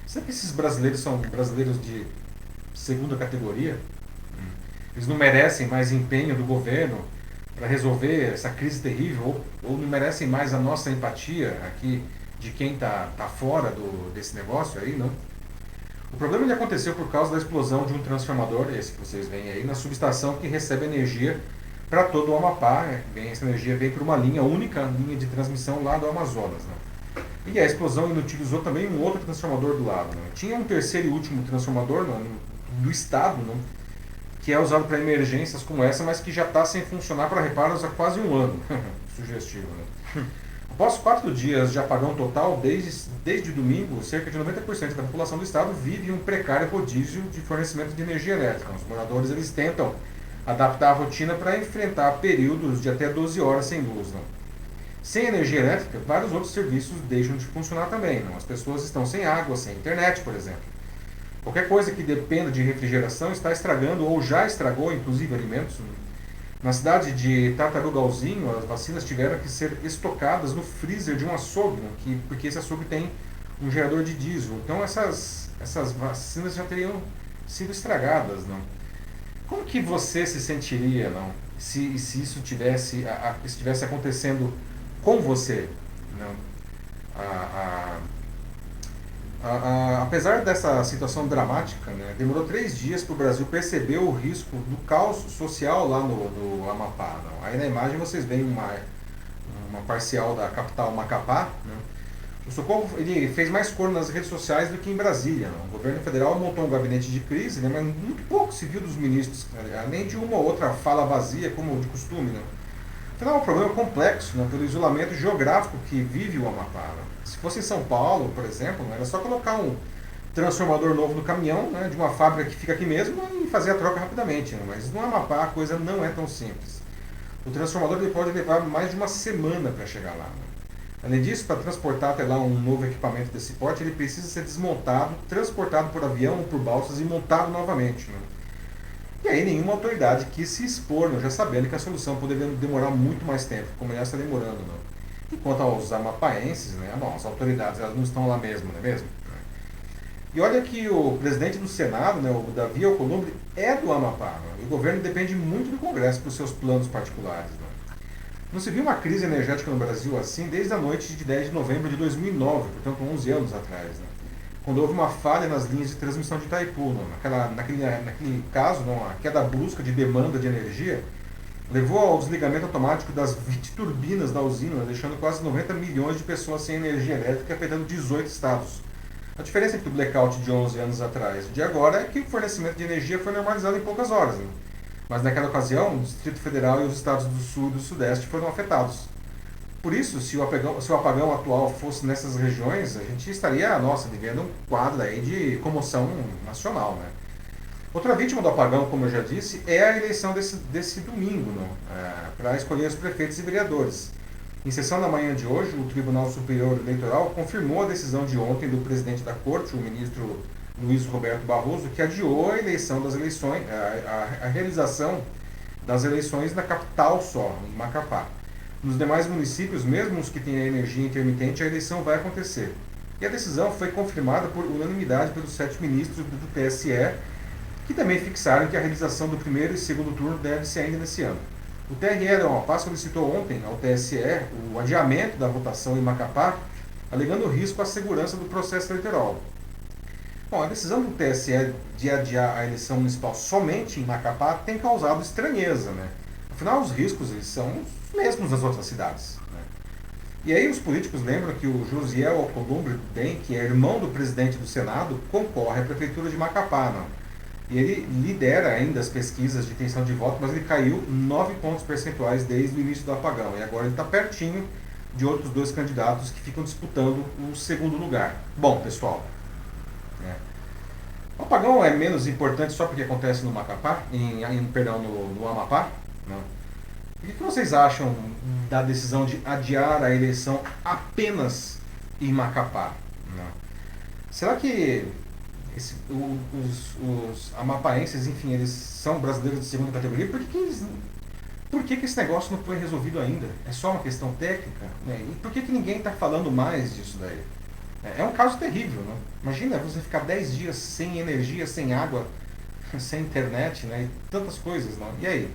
Será que esses brasileiros são brasileiros de segunda categoria? Eles não merecem mais empenho do governo para resolver essa crise terrível, ou não merecem mais a nossa empatia aqui de quem está fora desse negócio aí, não? O problema ele aconteceu por causa da explosão de um transformador, esse que vocês veem aí, na subestação que recebe energia para todo o Amapá. Essa energia vem por uma única linha de transmissão lá do Amazonas, não? E a explosão inutilizou também um outro transformador do lado, não? Tinha um terceiro e último transformador do estado, não, que é usado para emergências como essa, mas que já está sem funcionar para reparos há quase um ano. Sugestivo, né? Após 4 dias de apagão total, desde domingo, cerca de 90% da população do estado vive um precário rodízio de fornecimento de energia elétrica. Os moradores eles tentam adaptar a rotina para enfrentar períodos de até 12 horas sem luz. Não? Sem energia elétrica, vários outros serviços deixam de funcionar também. Não? As pessoas estão sem água, sem internet, por exemplo. Qualquer coisa que dependa de refrigeração está estragando ou já estragou, inclusive, alimentos. Na cidade de Tartarugalzinho, as vacinas tiveram que ser estocadas no freezer de um açougue, né? Porque esse açougue tem um gerador de diesel. Então essas vacinas já teriam sido estragadas. Não? Como que você se sentiria não? Se isso estivesse acontecendo com você? Não? Apesar dessa situação dramática, né, demorou 3 dias para o Brasil perceber o risco do caos social lá no Amapá. Não? Aí na imagem vocês veem uma parcial da capital Macapá. Né? O Socorro ele fez mais cor nas redes sociais do que em Brasília. Não? O governo federal montou um gabinete de crise, né, mas muito pouco se viu dos ministros, além de uma ou outra fala vazia, como de costume. Né? Afinal, é um problema complexo, né, pelo isolamento geográfico que vive o Amapá. Né? Se fosse em São Paulo, por exemplo, era só colocar um transformador novo no caminhão, né, de uma fábrica que fica aqui mesmo e fazer a troca rapidamente. Né? Mas no Amapá a coisa não é tão simples. O transformador ele pode levar mais de uma semana para chegar lá. Né? Além disso, para transportar até lá um novo equipamento desse porte, ele precisa ser desmontado, transportado por avião ou por balsas e montado novamente. Né? E aí nenhuma autoridade quis se expor, já sabendo que a solução poderia demorar muito mais tempo, como ela está demorando. Não? E quanto aos amapaenses, né, bom, as autoridades elas não estão lá mesmo, não é mesmo? E olha que o presidente do Senado, né, o Davi Alcolumbre, é do Amapá. Né, e o governo depende muito do Congresso para os seus planos particulares. Né. Não se viu uma crise energética no Brasil assim desde a noite de 10 de novembro de 2009, portanto 11 anos atrás. Né, quando houve uma falha nas linhas de transmissão de Itaipu. Não, naquele caso, não, a queda brusca de demanda de energia levou ao desligamento automático das 20 turbinas da usina, deixando quase 90 milhões de pessoas sem energia elétrica, afetando 18 estados. A diferença entre o blackout de 11 anos atrás e de agora é que o fornecimento de energia foi normalizado em poucas horas. Né? Mas naquela ocasião, o Distrito Federal e os estados do Sul e do Sudeste foram afetados. Por isso, se o apagão atual fosse nessas regiões, a gente estaria, vivendo um quadro aí de comoção nacional. Né? Outra vítima do apagão, como eu já disse, é a eleição desse domingo, para escolher os prefeitos e vereadores. Em sessão na manhã de hoje, o Tribunal Superior Eleitoral confirmou a decisão de ontem do presidente da Corte, o ministro Luiz Roberto Barroso, que adiou a eleição das eleições, a realização das eleições na capital só, em Macapá. Nos demais municípios, mesmo os que têm a energia intermitente, a eleição vai acontecer. E a decisão foi confirmada por unanimidade pelos 7 ministros do TSE, que também fixaram que a realização do primeiro e segundo turno deve ser ainda nesse ano. O TRE do Amapá solicitou ontem ao TSE o adiamento da votação em Macapá, alegando risco à segurança do processo eleitoral. Bom, a decisão do TSE de adiar a eleição municipal somente em Macapá tem causado estranheza, né? Afinal, os riscos eles são os mesmos nas outras cidades. Né? E aí os políticos lembram que o Josiel Alcolumbre, que é irmão do presidente do Senado, concorre à prefeitura de Macapá, não? E ele lidera ainda as pesquisas de intenção de voto, mas ele caiu 9 pontos percentuais desde o início do apagão. E agora ele está pertinho de outros 2 candidatos que ficam disputando o segundo lugar. Bom, pessoal, o apagão é menos importante só porque acontece no Macapá, no Amapá? Não. O que vocês acham da decisão de adiar a eleição apenas em Macapá? Não. Será que os amapaenses, enfim, eles são brasileiros de segunda categoria? Por que esse negócio não foi resolvido ainda? É só uma questão técnica? Né? E por que ninguém está falando mais disso daí? É um caso terrível, né? Imagina você ficar 10 dias sem energia, sem água, sem internet, né? E tantas coisas, não? E aí?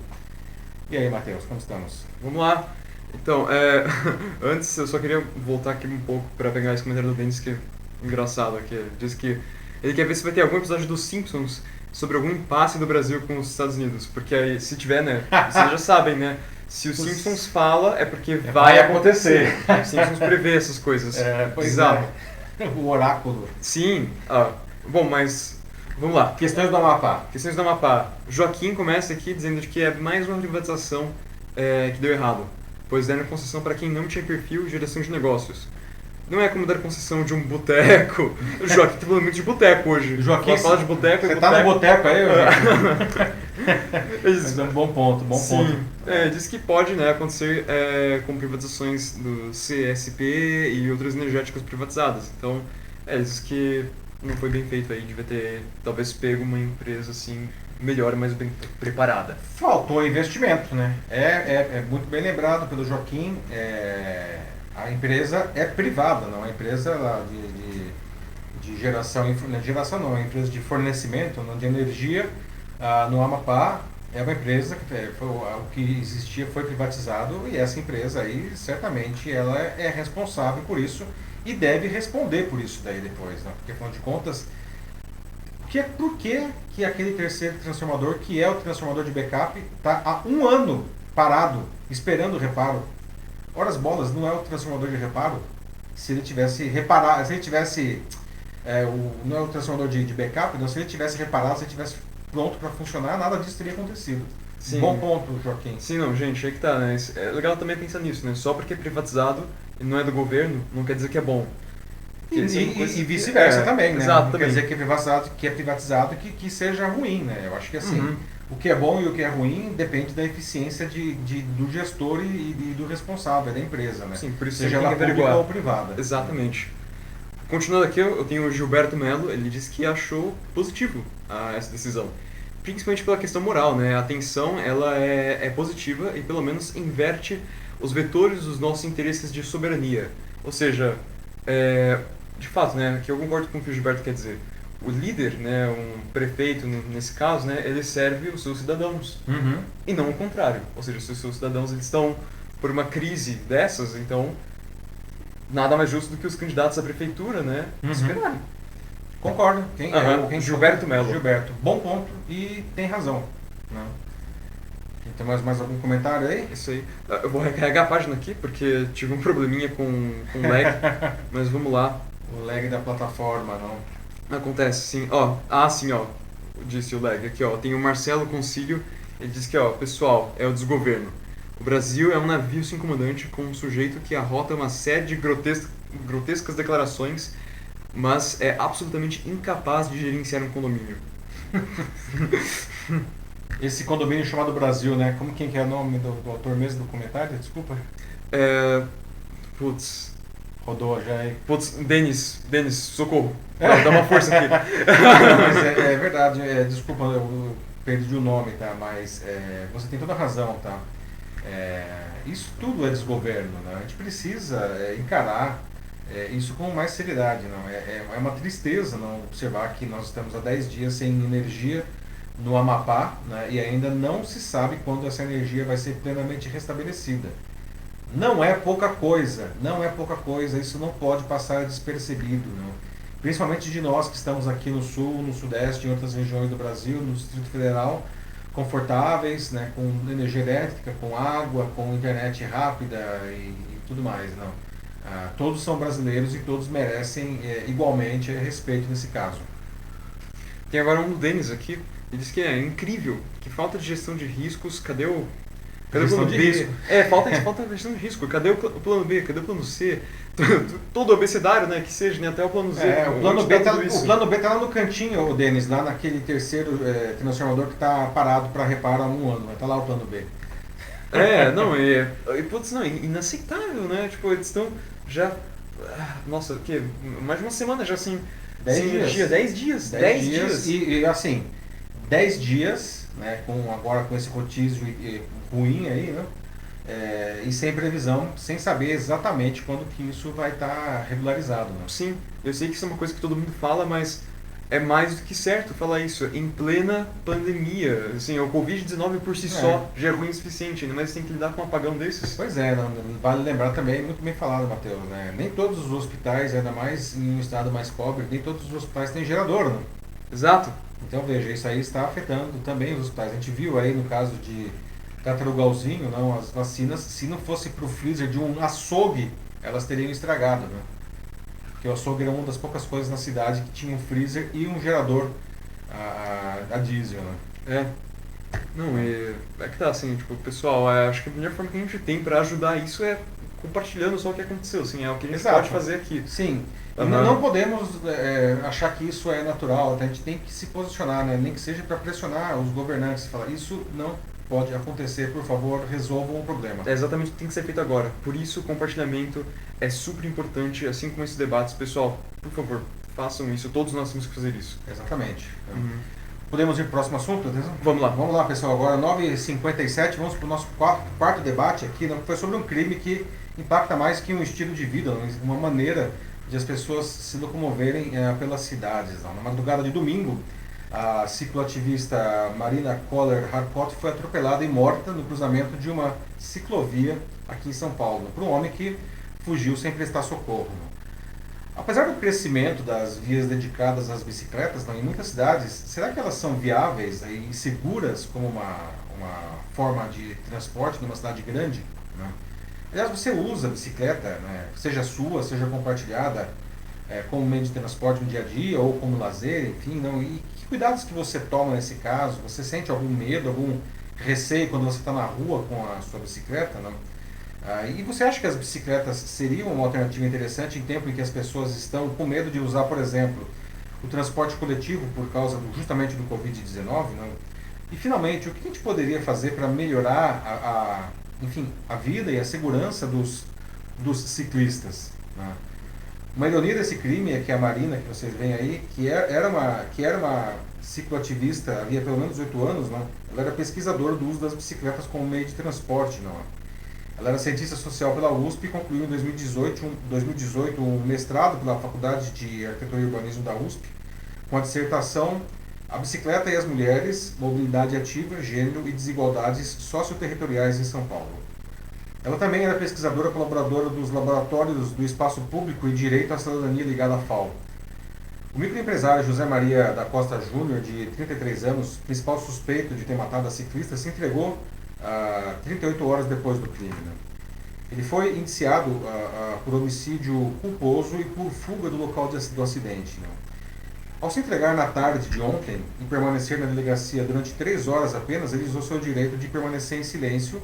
E aí, Matheus, como estamos? Vamos lá. Então, antes eu só queria voltar aqui um pouco para pegar esse comentário do Denis, que é engraçado aqui. Ele diz que ele quer ver se vai ter algum episódio dos Simpsons sobre algum impasse do Brasil com os Estados Unidos. Porque aí, se tiver, né, vocês já sabem, né? Se o Simpsons fala, é porque vai acontecer. O Simpsons prevê essas coisas. Pois é. O oráculo. Sim. Bom, mas Vamos lá. Questões do Amapá. Questões do Amapá. Joaquim começa aqui dizendo que é mais uma privatização que deu errado, pois deram concessão para quem não tinha perfil de geração de negócios. Não é como dar concessão de um boteco. O Joaquim tá falando muito de boteco hoje. Joaquim, fala de boteco. Você tá no boteco aí? Mas é um bom ponto, bom ponto. Diz que pode, né, acontecer com privatizações do CSP e outras energéticas privatizadas. Então, diz que não foi bem feito aí, devia ter talvez pego uma empresa assim melhor, mais bem preparada. Faltou investimento, né? É muito bem lembrado pelo Joaquim. A empresa é privada, não é empresa lá de geração, geração não, é empresa de fornecimento, não, de energia no Amapá. É uma empresa que o que existia foi privatizado e essa empresa aí certamente ela é responsável por isso e deve responder por isso daí depois, né? Porque afinal de contas, por que aquele terceiro transformador, que é o transformador de backup, está há 1 ano parado, esperando o reparo? Ora as bolas, não é o transformador de reparo? Se ele tivesse reparado, se ele tivesse, não é o transformador de backup, não, se ele tivesse reparado, se ele tivesse pronto para funcionar, nada disso teria acontecido. Sim. Bom ponto, Joaquim. Sim, não, gente, aí que tá, né? É legal também pensar nisso, né? Só porque é privatizado e não é do governo, não quer dizer que é bom. E vice-versa também, né? Exato, não também. quer dizer que é privatizado que seja ruim, né? Eu acho que assim, o que é bom e o que é ruim depende da eficiência do gestor e do responsável, da empresa, né? Sim, por isso seja tem ela que pública averiguar. ou privada. Exatamente. Continuando aqui, eu tenho o Gilberto Melo, ele disse que achou positivo essa decisão. Principalmente pela questão moral, né? A tensão, ela é positiva e pelo menos inverte os vetores dos nossos interesses de soberania. Ou seja, de fato, né, que eu concordo com o que o Gilberto quer dizer. O líder, né, um prefeito nesse caso, né, ele serve os seus cidadãos. E não o contrário. Ou seja, se os seus cidadãos eles estão por uma crise dessas, então nada mais justo do que os candidatos à prefeitura, né, esperarem. Concordo. Gilberto Melo. Gilberto, bom ponto e tem razão. Né? Tem mais algum comentário aí? Isso aí. Eu vou recarregar a página aqui porque tive um probleminha com lag, mas vamos lá. O lag da plataforma, não? Acontece, sim. Sim, disse o lag. Aqui, tem o Marcelo Concílio, ele diz que, pessoal, é o desgoverno. O Brasil é um navio sem comandante com um sujeito que arrota uma série de grotescas declarações, mas é absolutamente incapaz de gerenciar um condomínio. Esse condomínio chamado Brasil, né? Quem que é o nome do autor mesmo do comentário? Desculpa. Rodou já aí. Denis, socorro. Dá uma força aqui. Mas é verdade, desculpa, eu perdi o nome, tá? Mas você tem toda a razão, tá? Isso tudo é desgoverno, né? A gente precisa encarar isso com mais seriedade, não? É uma tristeza não observar que nós estamos há 10 dias sem energia no Amapá, né? E ainda não se sabe quando essa energia vai ser plenamente restabelecida. Não é pouca coisa, isso não pode passar despercebido, não? Principalmente de nós que estamos aqui no Sul, no Sudeste, em outras regiões do Brasil, no Distrito Federal, confortáveis, né, com energia elétrica, com água, com internet rápida e tudo mais, não? Todos são brasileiros e todos merecem igualmente respeito nesse caso. Tem agora um do Denis aqui, ele diz que é incrível, que falta de gestão de riscos, cadê o plano B? Falta gestão de risco. Cadê o plano B? Cadê o plano C? Todo abecedário, né? Que seja, né? Até o plano Z. O plano B tá lá no cantinho, Denis, lá naquele terceiro transformador que está parado para reparo há 1 ano. Vai estar lá o plano B. Inaceitável, né? Tipo, eles estão já... Nossa, o quê? Mais de uma semana já assim... 10 dias. 10 dias. E assim, 10 dias, né? Agora com esse rodízio ruim aí, né? E sem previsão, sem saber exatamente quando que isso vai estar regularizado. Né? Sim, eu sei que isso é uma coisa que todo mundo fala, mas é mais do que certo falar isso. Em plena pandemia, assim, o Covid-19 por si só já é ruim o suficiente, mas tem que lidar com um apagão desses. Pois vale lembrar também, muito bem falado, Matheus, né? Nem todos os hospitais, ainda mais em um estado mais pobre, nem todos os hospitais têm gerador, né? Exato. Então veja, isso aí está afetando também os hospitais. A gente viu aí no caso de Tartarugalzinho, não, as vacinas, se não fosse para o freezer de um açougue, elas teriam estragado, né? Porque o açougue era uma das poucas coisas na cidade que tinha um freezer e um gerador a diesel, né? É. Não, é que tá assim, tipo, pessoal, acho que a melhor forma que a gente tem pra ajudar isso é compartilhando só o que aconteceu, assim, é o que a gente Exato. pode fazer aqui. Sim. E Aham. não podemos achar que isso é natural, a gente tem que se posicionar, né? Nem que seja para pressionar os governantes e falar, isso não pode acontecer, por favor, resolvam o problema. É exatamente o que tem que ser feito agora. Por isso o compartilhamento é super importante, assim como esses debates. Pessoal, por favor, façam isso, todos nós temos que fazer isso. Exatamente. Uhum. Podemos ir para o próximo assunto? Vamos lá. Vamos lá, pessoal. Agora, 9h57, vamos para o nosso quarto debate aqui, né? Foi sobre um crime que impacta mais que um estilo de vida, uma maneira de as pessoas se locomoverem pelas cidades. Não? Na madrugada de domingo, a cicloativista Marina Koller Harkot foi atropelada e morta no cruzamento de uma ciclovia aqui em São Paulo, por um homem que fugiu sem prestar socorro. Não? Apesar do crescimento das vias dedicadas às bicicletas em muitas cidades, será que elas são viáveis e seguras como uma forma de transporte numa cidade grande? Né? Aliás, você usa a bicicleta, né, seja sua, seja compartilhada, como meio de transporte no dia a dia ou como lazer, enfim, não? E que cuidados que você toma nesse caso? Você sente algum medo, algum receio quando você está na rua com a sua bicicleta? Não? E você acha que as bicicletas seriam uma alternativa interessante em tempo em que as pessoas estão com medo de usar, por exemplo, o transporte coletivo por causa justamente do Covid-19? Não? E, finalmente, o que a gente poderia fazer para melhorar enfim, a vida e a segurança dos ciclistas? Né? Uma ironia desse crime é que a Marina, que vocês veem aí, que era uma cicloativista havia pelo menos 8 anos, não? Ela era pesquisadora do uso das bicicletas como meio de transporte. Não? Ela era cientista social pela USP e concluiu em 2018 um mestrado pela Faculdade de Arquitetura e Urbanismo da USP, com a dissertação A Bicicleta e as Mulheres, Mobilidade Ativa, Gênero e Desigualdades Socioterritoriais em São Paulo. Ela também era pesquisadora colaboradora dos laboratórios do Espaço Público e Direito à Cidadania ligada à FAO. O microempresário José Maria da Costa Júnior, de 33 anos, principal suspeito de ter matado a ciclista, se entregou 38 horas depois do crime. Né? Ele foi indiciado por homicídio culposo e por fuga do local do acidente. Né? Ao se entregar na tarde de ontem e permanecer na delegacia durante 3 horas apenas, ele usou seu direito de permanecer em silêncio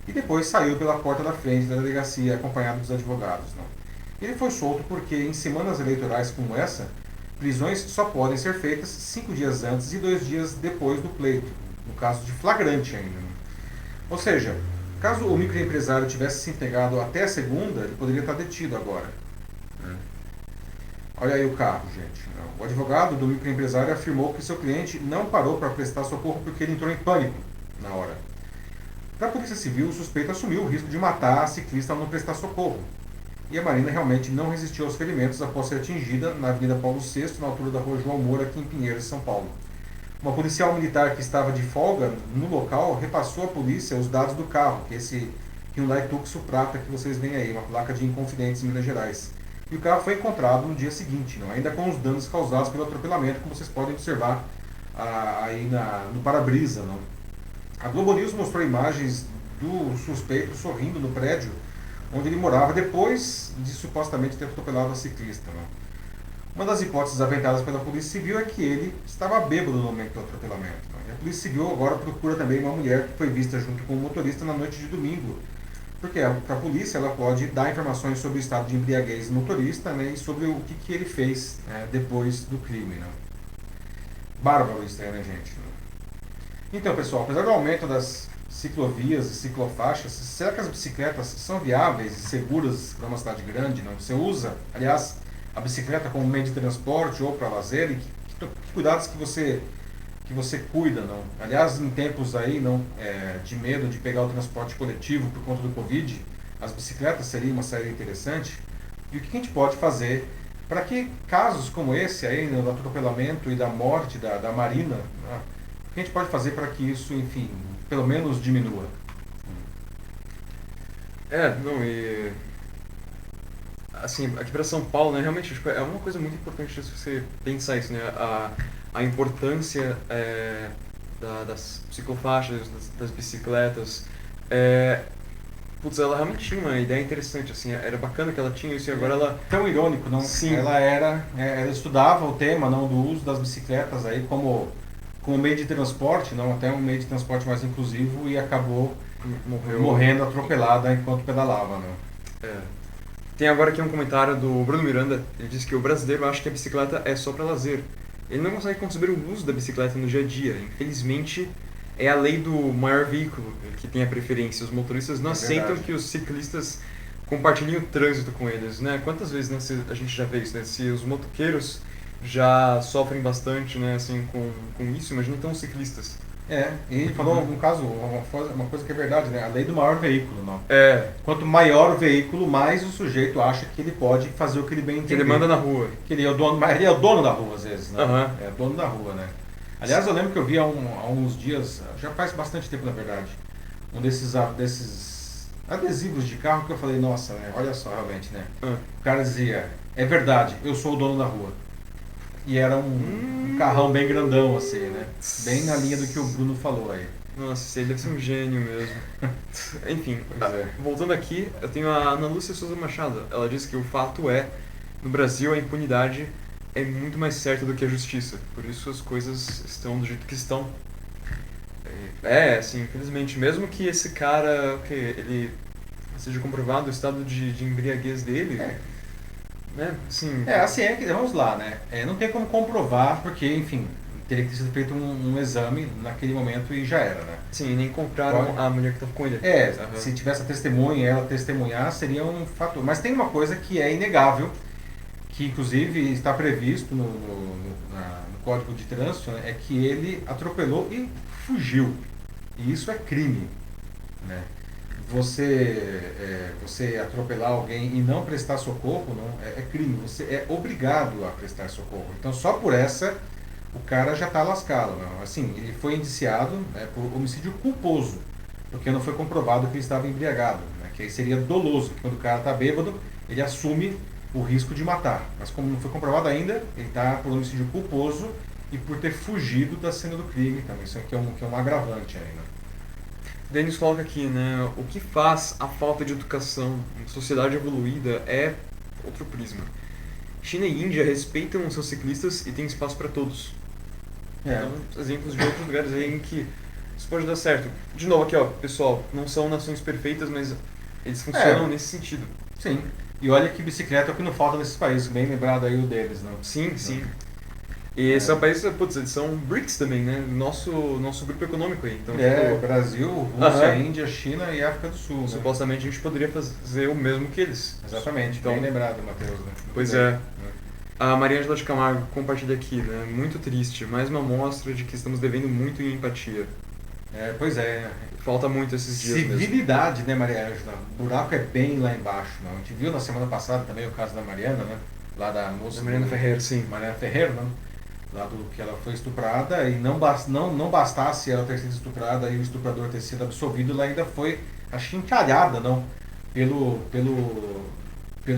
e depois saiu pela porta da frente da delegacia acompanhado dos advogados. Né? Ele foi solto porque, em semanas eleitorais como essa, prisões só podem ser feitas 5 dias antes e 2 dias depois do pleito, no caso de flagrante ainda. Né? Ou seja, caso o microempresário tivesse se entregado até a segunda, ele poderia estar detido agora. Olha aí o carro, gente. O advogado do microempresário afirmou que seu cliente não parou para prestar socorro porque ele entrou em pânico na hora. Para a Polícia Civil, o suspeito assumiu o risco de matar a ciclista ao não prestar socorro. E a Marina realmente não resistiu aos ferimentos após ser atingida na Avenida Paulo VI, na altura da Rua João Moura, aqui em Pinheiros, São Paulo. Uma policial militar que estava de folga no local repassou à polícia os dados do carro, que é esse Hyundai Tucson prata que vocês veem aí, uma placa de Inconfidentes, Minas Gerais. E o carro foi encontrado no dia seguinte, não? Ainda com os danos causados pelo atropelamento, como vocês podem observar aí no para-brisa. Não? A Globo News mostrou imagens do suspeito sorrindo no prédio onde ele morava depois de supostamente ter atropelado a ciclista. Não? Uma das hipóteses aventadas pela Polícia Civil é que ele estava bêbado no momento do atropelamento. Não? E a Polícia Civil agora procura também uma mulher que foi vista junto com o motorista na noite de domingo, porque para a polícia ela pode dar informações sobre o estado de embriaguez do motorista, né, e sobre o que ele fez depois do crime. Né? Bárbaro isso aí, né, gente? Então, pessoal, apesar do aumento das ciclovias e ciclofaixas, será que as bicicletas são viáveis e seguras para uma cidade grande? Não? Você usa, aliás, a bicicleta como meio de transporte ou para lazer? E que cuidados que você cuida? Não? Aliás, em tempos aí de medo de pegar o transporte coletivo por conta do Covid, as bicicletas seriam uma saída interessante? E o que a gente pode fazer para que casos como esse aí, né, do atropelamento e da morte da Marina, né, o que a gente pode fazer para que isso, enfim, pelo menos diminua? Assim, aqui para São Paulo, né, realmente, tipo, é uma coisa muito importante se você pensar isso, né, a importância das ciclofaixas, das bicicletas, Putz, ela realmente tinha uma ideia interessante, assim, era bacana que ela tinha isso e agora ela... Tão irônico, não? Sim. Ela estudava o tema, não, do uso das bicicletas aí como meio de transporte, não, até um meio de transporte mais inclusivo e acabou morrendo atropelada enquanto pedalava, não. É. Tem agora aqui um comentário do Bruno Miranda, ele diz que o brasileiro acha que a bicicleta é só para lazer. Ele não consegue conceber o uso da bicicleta no dia a dia. Infelizmente, é a lei do maior veículo que tem a preferência. Os motoristas não aceitam que os ciclistas compartilhem o trânsito com eles, né? Quantas vezes, né, a gente já vê isso, né? Se os motoqueiros já sofrem bastante, né, assim, com isso, imagina então os ciclistas. E ele falou um caso, uma coisa que é verdade, né? A lei do maior veículo, não. Quanto maior o veículo, mais o sujeito acha que ele pode fazer o que ele bem entender. Que ele manda na rua. Que ele é o dono da rua, às vezes, né? Uhum. É o dono da rua, né? Aliás, eu lembro que eu vi há uns dias, já faz bastante tempo na verdade, um desses adesivos de carro que eu falei, nossa, né? Olha só, realmente, né? O cara dizia, é verdade, eu sou o dono da rua. E era um carrão bem grandão, assim, né? Bem na linha do que o Bruno falou aí. Nossa, ele deve ser um gênio mesmo. Enfim, voltando aqui, eu tenho a Ana Lúcia Souza Machado. Ela diz que o fato é, no Brasil a impunidade é muito mais certa do que a justiça. Por isso as coisas estão do jeito que estão. Assim, infelizmente, mesmo que esse cara, ele seja comprovado o estado de embriaguez dele... né? Assim, vamos lá, né? Não tem como comprovar, porque, enfim, teria que ser feito um exame naquele momento e já era, né? Sim, nem compraram a mulher que estava com ele. Se tivesse a testemunha e ela testemunhar, seria um fator. Mas tem uma coisa que é inegável, que inclusive está previsto no Código de Trânsito, né? É que ele atropelou e fugiu. E isso é crime, né? Você atropelar alguém e não prestar socorro é crime. Você é obrigado a prestar socorro. Então, só por essa, o cara já está lascado. Não? Assim, ele foi indiciado, né, por homicídio culposo, porque não foi comprovado que ele estava embriagado. Né, que aí seria doloso, que quando o cara está bêbado, ele assume o risco de matar. Mas como não foi comprovado ainda, ele está por homicídio culposo e por ter fugido da cena do crime também. Isso aqui é um agravante ainda. Denis coloca aqui, né, o que faz a falta de educação em sociedade evoluída é outro prisma. China e Índia respeitam os seus ciclistas e tem espaço para todos. Então, exemplos de outros lugares aí em que isso pode dar certo. De novo aqui, ó, pessoal, não são nações perfeitas, mas eles funcionam nesse sentido. Sim. E olha que bicicleta é o que não falta nesses países, bem lembrado aí o deles, não? Sim, sim. E são países, eles são BRICS também, né? Nosso grupo econômico aí. Então, Brasil, Rússia, Índia, China e África do Sul. Supostamente a gente poderia fazer o mesmo que eles. Exatamente, então, bem lembrado, Matheus. Né? Pois é. A Maria Ângela de Camargo compartilha aqui, né? Muito triste, mais uma amostra de que estamos devendo muito em empatia. Pois é. Falta muito esses dias Civilidade, né, Maria Ângela? O buraco é bem lá embaixo. Não? A gente viu na semana passada também o caso da Mariana, né? Lá da moça... Mariana Ferreira, sim. Mariana Ferreira, não? Lá do que ela foi estuprada e não bastasse ela ter sido estuprada e o estuprador ter sido absolvido, ela ainda foi achincalhada, não? Pelo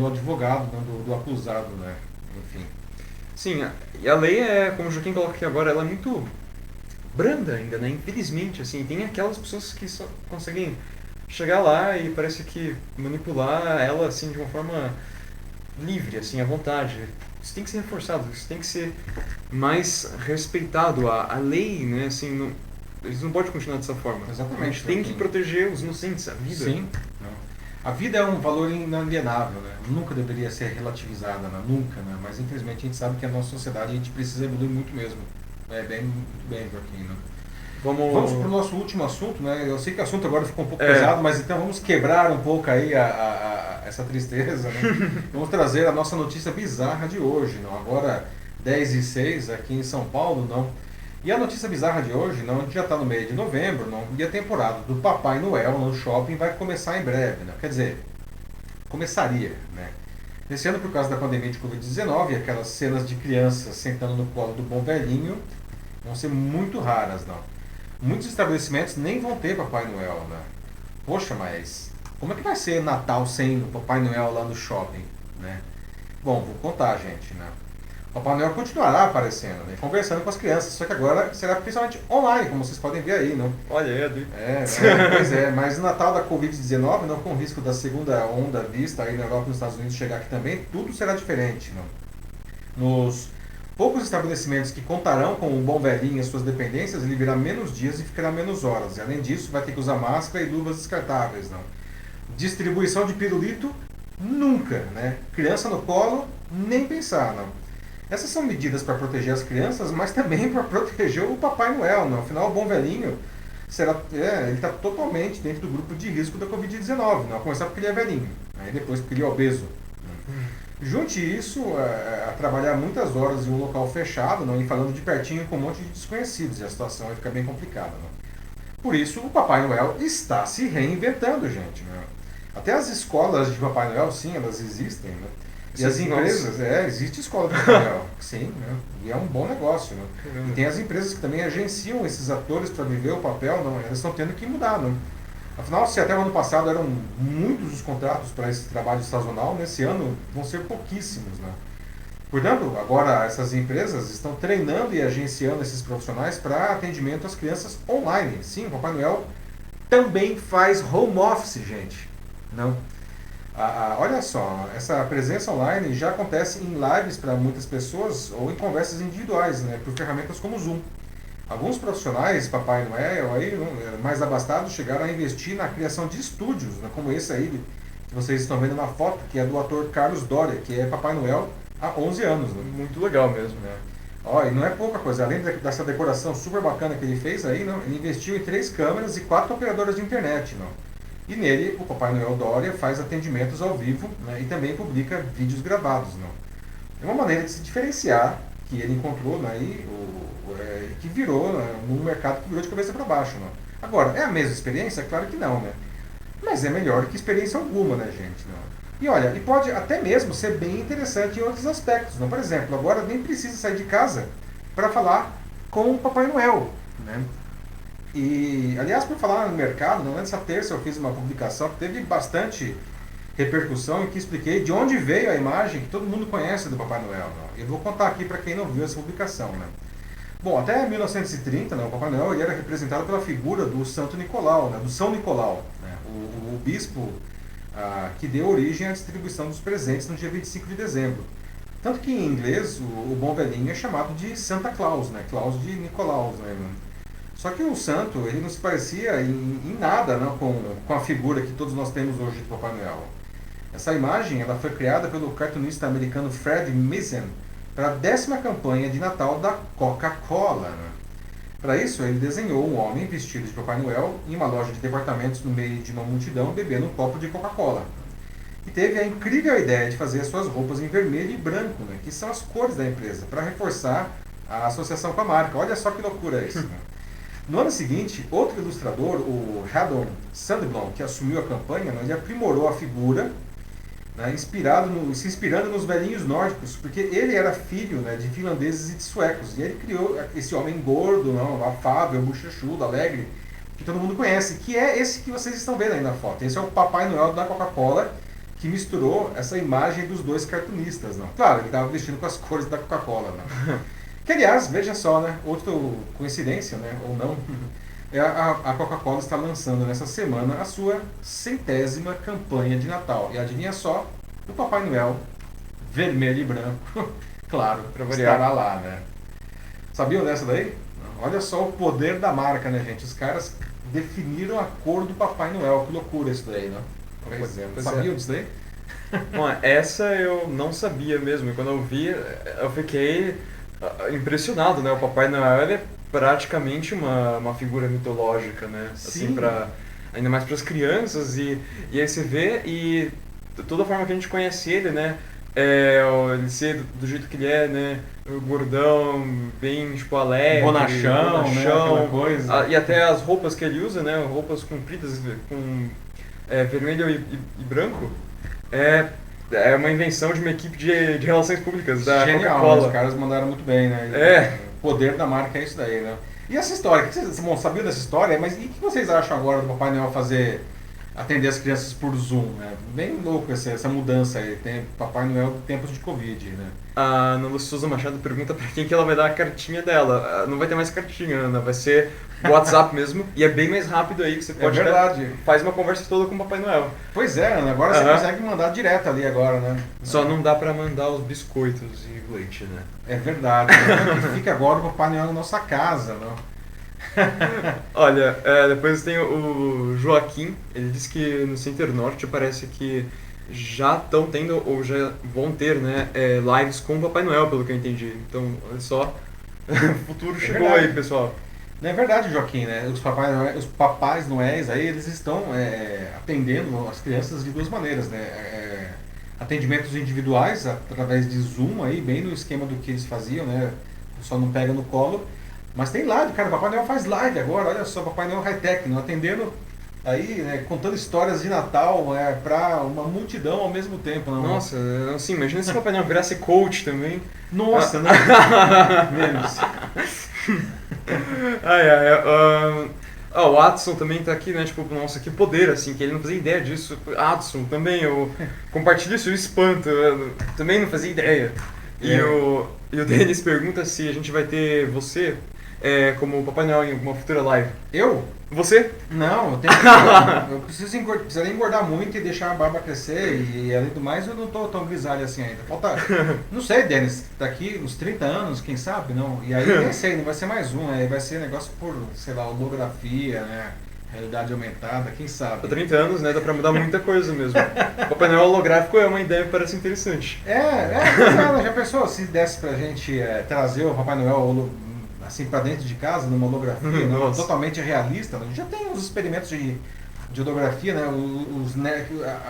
advogado, não? Do acusado, né? Enfim. Sim, e a lei como o Joaquim coloca aqui agora, ela é muito branda ainda, né? Infelizmente, assim, tem aquelas pessoas que só conseguem chegar lá e parece que manipular ela, assim, de uma forma livre, assim, à vontade. Isso tem que ser reforçado, isso tem que ser mais respeitado. A lei, né, assim, eles não podem continuar dessa forma. Exatamente. A gente tem que proteger os inocentes, a vida. Sim. A vida é um valor inalienável, né? Nunca deveria ser relativizada, né? Nunca, né? Mas infelizmente a gente sabe que a nossa sociedade a gente precisa evoluir muito mesmo. Muito bem, Joaquim, né? Vamos para o nosso último assunto, né? Eu sei que o assunto agora ficou um pouco pesado, mas então vamos quebrar um pouco aí essa tristeza, né? Vamos trazer a nossa notícia bizarra de hoje, não? Agora 10h06 aqui em São Paulo, não? E a notícia bizarra de hoje, não? A gente já está no meio de novembro, não? E a temporada do Papai Noel no shopping vai começar em breve, né? Quer dizer, começaria, né? Esse ano, por causa da pandemia de Covid-19, aquelas cenas de crianças sentando no colo do bom velhinho vão ser muito raras, não? Muitos estabelecimentos nem vão ter Papai Noel, né? Poxa, mas como é que vai ser Natal sem o Papai Noel lá no shopping, né? Bom, vou contar, gente, né? O Papai Noel continuará aparecendo, né, conversando com as crianças, só que agora será principalmente online, como vocês podem ver aí, não? Olha, Edu. Pois é, mas no Natal da Covid-19, não, com o risco da segunda onda vista aí na Europa e nos Estados Unidos chegar aqui também, tudo será diferente, não? Nos poucos estabelecimentos que contarão com o bom velhinho e as suas dependências, ele virá menos dias e ficará menos horas. E além disso, vai ter que usar máscara e luvas descartáveis, não? Distribuição de pirulito, nunca, né? Criança no colo, nem pensar, não? Essas são medidas para proteger as crianças, mas também para proteger o Papai Noel, não? Afinal, o bom velhinho ele está totalmente dentro do grupo de risco da Covid-19, não? A começar porque ele é velhinho, aí depois porque ele é obeso. Junte isso a trabalhar muitas horas em um local fechado, não? E falando de pertinho com um monte de desconhecidos, e a situação vai ficar bem complicada, não? Por isso, o Papai Noel está se reinventando, gente, né? Até as escolas de Papai Noel, sim, elas existem, né? E as empresas, existe escola de Papai Noel, sim, né? E é um bom negócio, né? E tem as empresas que também agenciam esses atores para viver o papel, não? Elas estão tendo que mudar, não? Afinal, se até o ano passado eram muitos os contratos para esse trabalho sazonal, nesse ano vão ser pouquíssimos, né? Portanto, agora essas empresas estão treinando e agenciando esses profissionais para atendimento às crianças online. Sim, o Papai Noel também faz home office, gente. Não? Olha só, essa presença online já acontece em lives para muitas pessoas ou em conversas individuais, né, por ferramentas como o Zoom. Alguns profissionais, Papai Noel, aí, mais abastados, chegaram a investir na criação de estúdios, né, como esse aí que vocês estão vendo na foto, que é do ator Carlos Doria, que é Papai Noel há 11 anos. Né? Muito legal mesmo. Né? Ó, e não é pouca coisa, além dessa decoração super bacana que ele fez aí, não, ele investiu em 3 câmeras e 4 operadoras de internet. Não? E nele, o Papai Noel Doria faz atendimentos ao vivo, né, e também publica vídeos gravados. Não? É uma maneira de se diferenciar que ele encontrou, né, que virou, né, no mercado que virou de cabeça para baixo. Não? Agora, é a mesma experiência? Claro que não, né? Mas é melhor que experiência alguma, né, gente? Não? E olha, e pode até mesmo ser bem interessante em outros aspectos. Não? Por exemplo, agora nem precisa sair de casa para falar com o Papai Noel. Né? E, aliás, por falar no mercado, nessa terça eu fiz uma publicação que teve bastante repercussão em que expliquei de onde veio a imagem que todo mundo conhece do Papai Noel. Eu vou contar aqui para quem não viu essa publicação. Né? Bom, até 1930, né, o Papai Noel ele era representado pela figura do Santo Nicolau, né, do São Nicolau, né, o bispo que deu origem à distribuição dos presentes no dia 25 de dezembro. Tanto que em inglês o bom velhinho é chamado de Santa Claus, né, Claus de Nicolaus. Né, Só que o santo ele não se parecia em nada, né, com a figura que todos nós temos hoje do Papai Noel. Essa imagem ela foi criada pelo cartunista americano Fred Mizzen para a 10ª campanha de Natal da Coca-Cola. Né? Para isso, ele desenhou um homem vestido de Papai Noel em uma loja de departamentos no meio de uma multidão bebendo um copo de Coca-Cola. E teve a incrível ideia de fazer as suas roupas em vermelho e branco, né, que são as cores da empresa, para reforçar a associação com a marca. Olha só que loucura isso. Né? No ano seguinte, outro ilustrador, o Haddon Sandblom, que assumiu a campanha, né, ele aprimorou a figura, né, se inspirando nos velhinhos nórdicos, porque ele era filho, né, de finlandeses e de suecos. E ele criou esse homem gordo, não, afável, bochechudo, alegre, que todo mundo conhece, que é esse que vocês estão vendo aí na foto. Esse é o Papai Noel da Coca-Cola, que misturou essa imagem dos dois cartunistas. Não. Claro, ele estava vestindo com as cores da Coca-Cola. Que, aliás, veja só, né, outra coincidência, né, ou não, a Coca-Cola está lançando nessa semana a sua 100ª campanha de Natal. E adivinha só, o Papai Noel, vermelho e branco, claro, estará lá, né? Sabiam dessa daí? Olha só o poder da marca, né, gente? Os caras definiram a cor do Papai Noel. Que loucura isso daí, né? Pois é. Sabiam disso daí? Bom, essa eu não sabia mesmo. E quando eu vi, eu fiquei impressionado, né? O Papai Noel ele é praticamente uma figura mitológica, né? Sim. Assim, ainda mais para as crianças. E aí você vê, e toda a forma que a gente conhece ele, né? Ele ser do jeito que ele é, né? Gordão, bem, tipo, alegre, bonachão, né? Aquela coisa. E até as roupas que ele usa, né? Roupas compridas com vermelho e branco. É uma invenção de uma equipe de relações públicas da Coca-Cola. Os caras mandaram muito bem, né? O poder da marca é isso daí, né? E essa história, vocês sabiam dessa história? Mas e o que vocês acham agora do Papai Noel fazer atender as crianças por Zoom, né? Bem louco essa mudança aí, tem Papai Noel em tempos de Covid, né? A Ana Lúcia Souza Machado pergunta pra quem que ela vai dar a cartinha dela. Não vai ter mais cartinha, Ana, vai ser WhatsApp mesmo, e é bem mais rápido aí, que você pode faz uma conversa toda com o Papai Noel. Pois é, Ana, agora você consegue mandar direto ali agora, né? Só não dá pra mandar os biscoitos e leite, né? É verdade, né? Fica agora o Papai Noel na nossa casa, não? Olha, depois tem o Joaquim, ele disse que no Center Norte parece que já estão tendo, ou já vão ter, né, lives com o Papai Noel, pelo que eu entendi. Então, olha só, o futuro chegou verdade. aí, pessoal. Não é verdade, Joaquim, né? Os papais noéis aí, eles estão atendendo as crianças de duas maneiras, né? Atendimentos individuais, através de Zoom aí, bem no esquema do que eles faziam, né? Só não pega no colo. Mas tem live, cara, o Papai Noel faz live agora, olha só, Papai Noel high-tech, não atendendo aí, né, contando histórias de Natal para uma multidão ao mesmo tempo. Não? Nossa, assim, imagina se o Papai Noel virasse coach também. Nossa, não. Menos. O Adson também tá aqui, né, tipo, nossa, que poder, assim, que ele não fazia ideia disso. Adson também, eu compartilho isso, o espanto, eu também não fazia ideia. E o Denis pergunta se a gente vai ter você como Papai Noel em alguma futura live. Eu? Você? Não, eu precisaria engordar muito e deixar a barba crescer e além do mais eu não tô tão grisalho assim ainda. Falta, não sei, Denis, daqui uns 30 anos, quem sabe, não? E aí nem sei, não vai ser mais um, vai ser negócio por, sei lá, holografia, né? Realidade aumentada, quem sabe. Há 30 anos, né? Dá pra mudar muita coisa mesmo. Papai Noel holográfico é uma ideia que parece interessante. Já pensou se desse pra gente trazer o Papai Noel assim pra dentro de casa, numa holografia, né, totalmente realista? A gente já tem uns experimentos de holografia, né?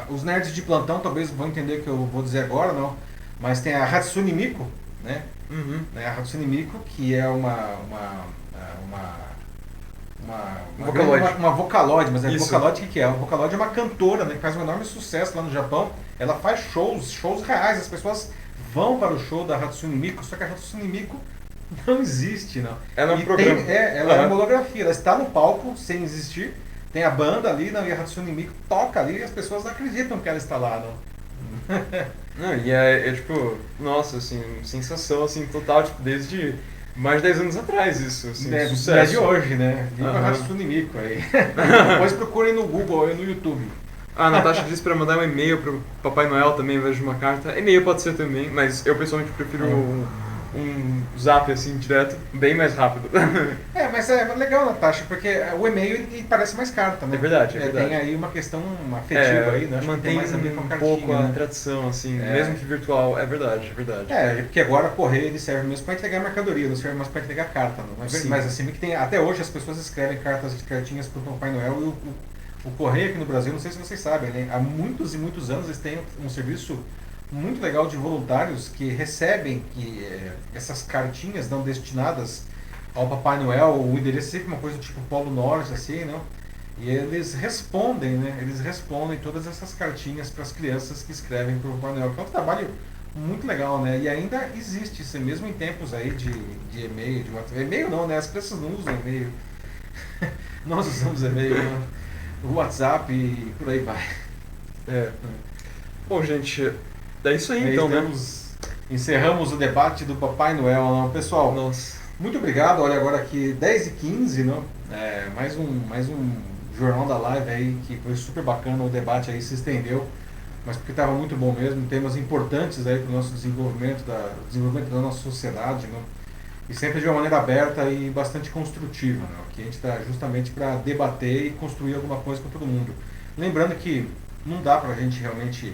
Os nerds de plantão talvez vão entender o que eu vou dizer agora, não? Mas tem a Hatsune Miku, né? A Hatsune Miku, que é uma Vocaloid. Uma Vocaloid, mas Isso. Vocaloid o que é? A Vocaloid é uma cantora, né, que faz um enorme sucesso lá no Japão. Ela faz shows reais, as pessoas vão para o show da Hatsune Miku, só que a Hatsune Miku não existe, não. Ela é um programa. Ela é uma holografia, ela está no palco sem existir, tem a banda ali, não, e a Hatsune Miku toca ali e as pessoas não acreditam que ela está lá, não. Não, e é tipo, nossa, assim, sensação assim, total, tipo, desde mais de 10 anos atrás isso, assim, sucesso. É de hoje, né? Viva a Hatsune Miku aí. Depois procurem no Google ou no YouTube. A Natasha disse pra mandar um e-mail pro Papai Noel também, ao invés de uma carta. E-mail pode ser também, mas eu pessoalmente prefiro um zap assim, direto, bem mais rápido. Mas é legal, Natasha, porque o e-mail ele parece mais caro também. É verdade. Tem aí uma questão afetiva aí, né? Acho mantém que tem mais a ver com a um cartinha, pouco né? a tradição, assim, mesmo que virtual, é verdade. Porque agora o correio ele serve mesmo para entregar mercadoria, não serve mais para entregar carta, não é? Mas assim, que tem, até hoje as pessoas escrevem cartinhas para o Papai Noel e o correio aqui no Brasil, não sei se vocês sabem, né? Há muitos e muitos anos eles têm um serviço muito legal de voluntários que recebem essas cartinhas não destinadas ao Papai Noel, o endereço é sempre uma coisa tipo Polo Norte, assim, não? E eles respondem, né? Eles respondem todas essas cartinhas para as crianças que escrevem para o Papai Noel, que é um trabalho muito legal, né? E ainda existe isso, mesmo em tempos aí de e-mail, de WhatsApp. E-mail não, né? As pessoas não usam e-mail. Nós usamos e-mail, né? O WhatsApp e por aí vai. Bom, gente, é isso aí então, né? Encerramos o debate do Papai Noel, não? Pessoal, muito obrigado. Olha, agora aqui 10h15, não? Mais um Jornal da Live aí, que foi super bacana, o debate aí se estendeu, mas porque estava muito bom mesmo, temas importantes aí para o nosso desenvolvimento da nossa sociedade, não? E sempre de uma maneira aberta e bastante construtiva, não? Que a gente está justamente para debater e construir alguma coisa com todo mundo. Lembrando que não dá para a gente realmente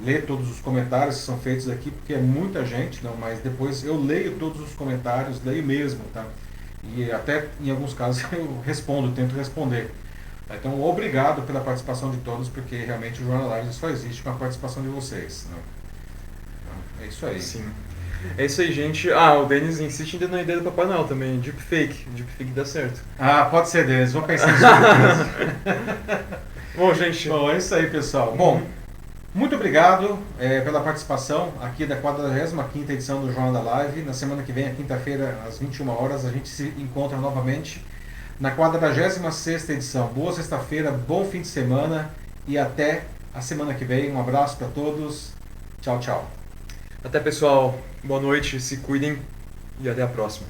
ler todos os comentários que são feitos aqui, porque é muita gente, não, mas depois eu leio todos os comentários, leio mesmo, tá? E até em alguns casos eu tento responder. Então, obrigado pela participação de todos, porque realmente o Jornal Live só existe com a participação de vocês, né? Então, é isso aí. Sim. É isso aí, gente. O Denis insiste ainda na ideia do Papai Noel também, deepfake dá certo. Pode ser, Denis, vou pensar nisso. Bom, gente. Bom, é isso aí, pessoal. Bom, muito obrigado pela participação aqui da 45ª edição do Jornal da Live. Na semana que vem, a quinta-feira, às 21 horas, a gente se encontra novamente na 46ª edição. Boa sexta-feira, bom fim de semana e até a semana que vem. Um abraço para todos. Tchau, tchau. Até, pessoal. Boa noite, se cuidem e até a próxima.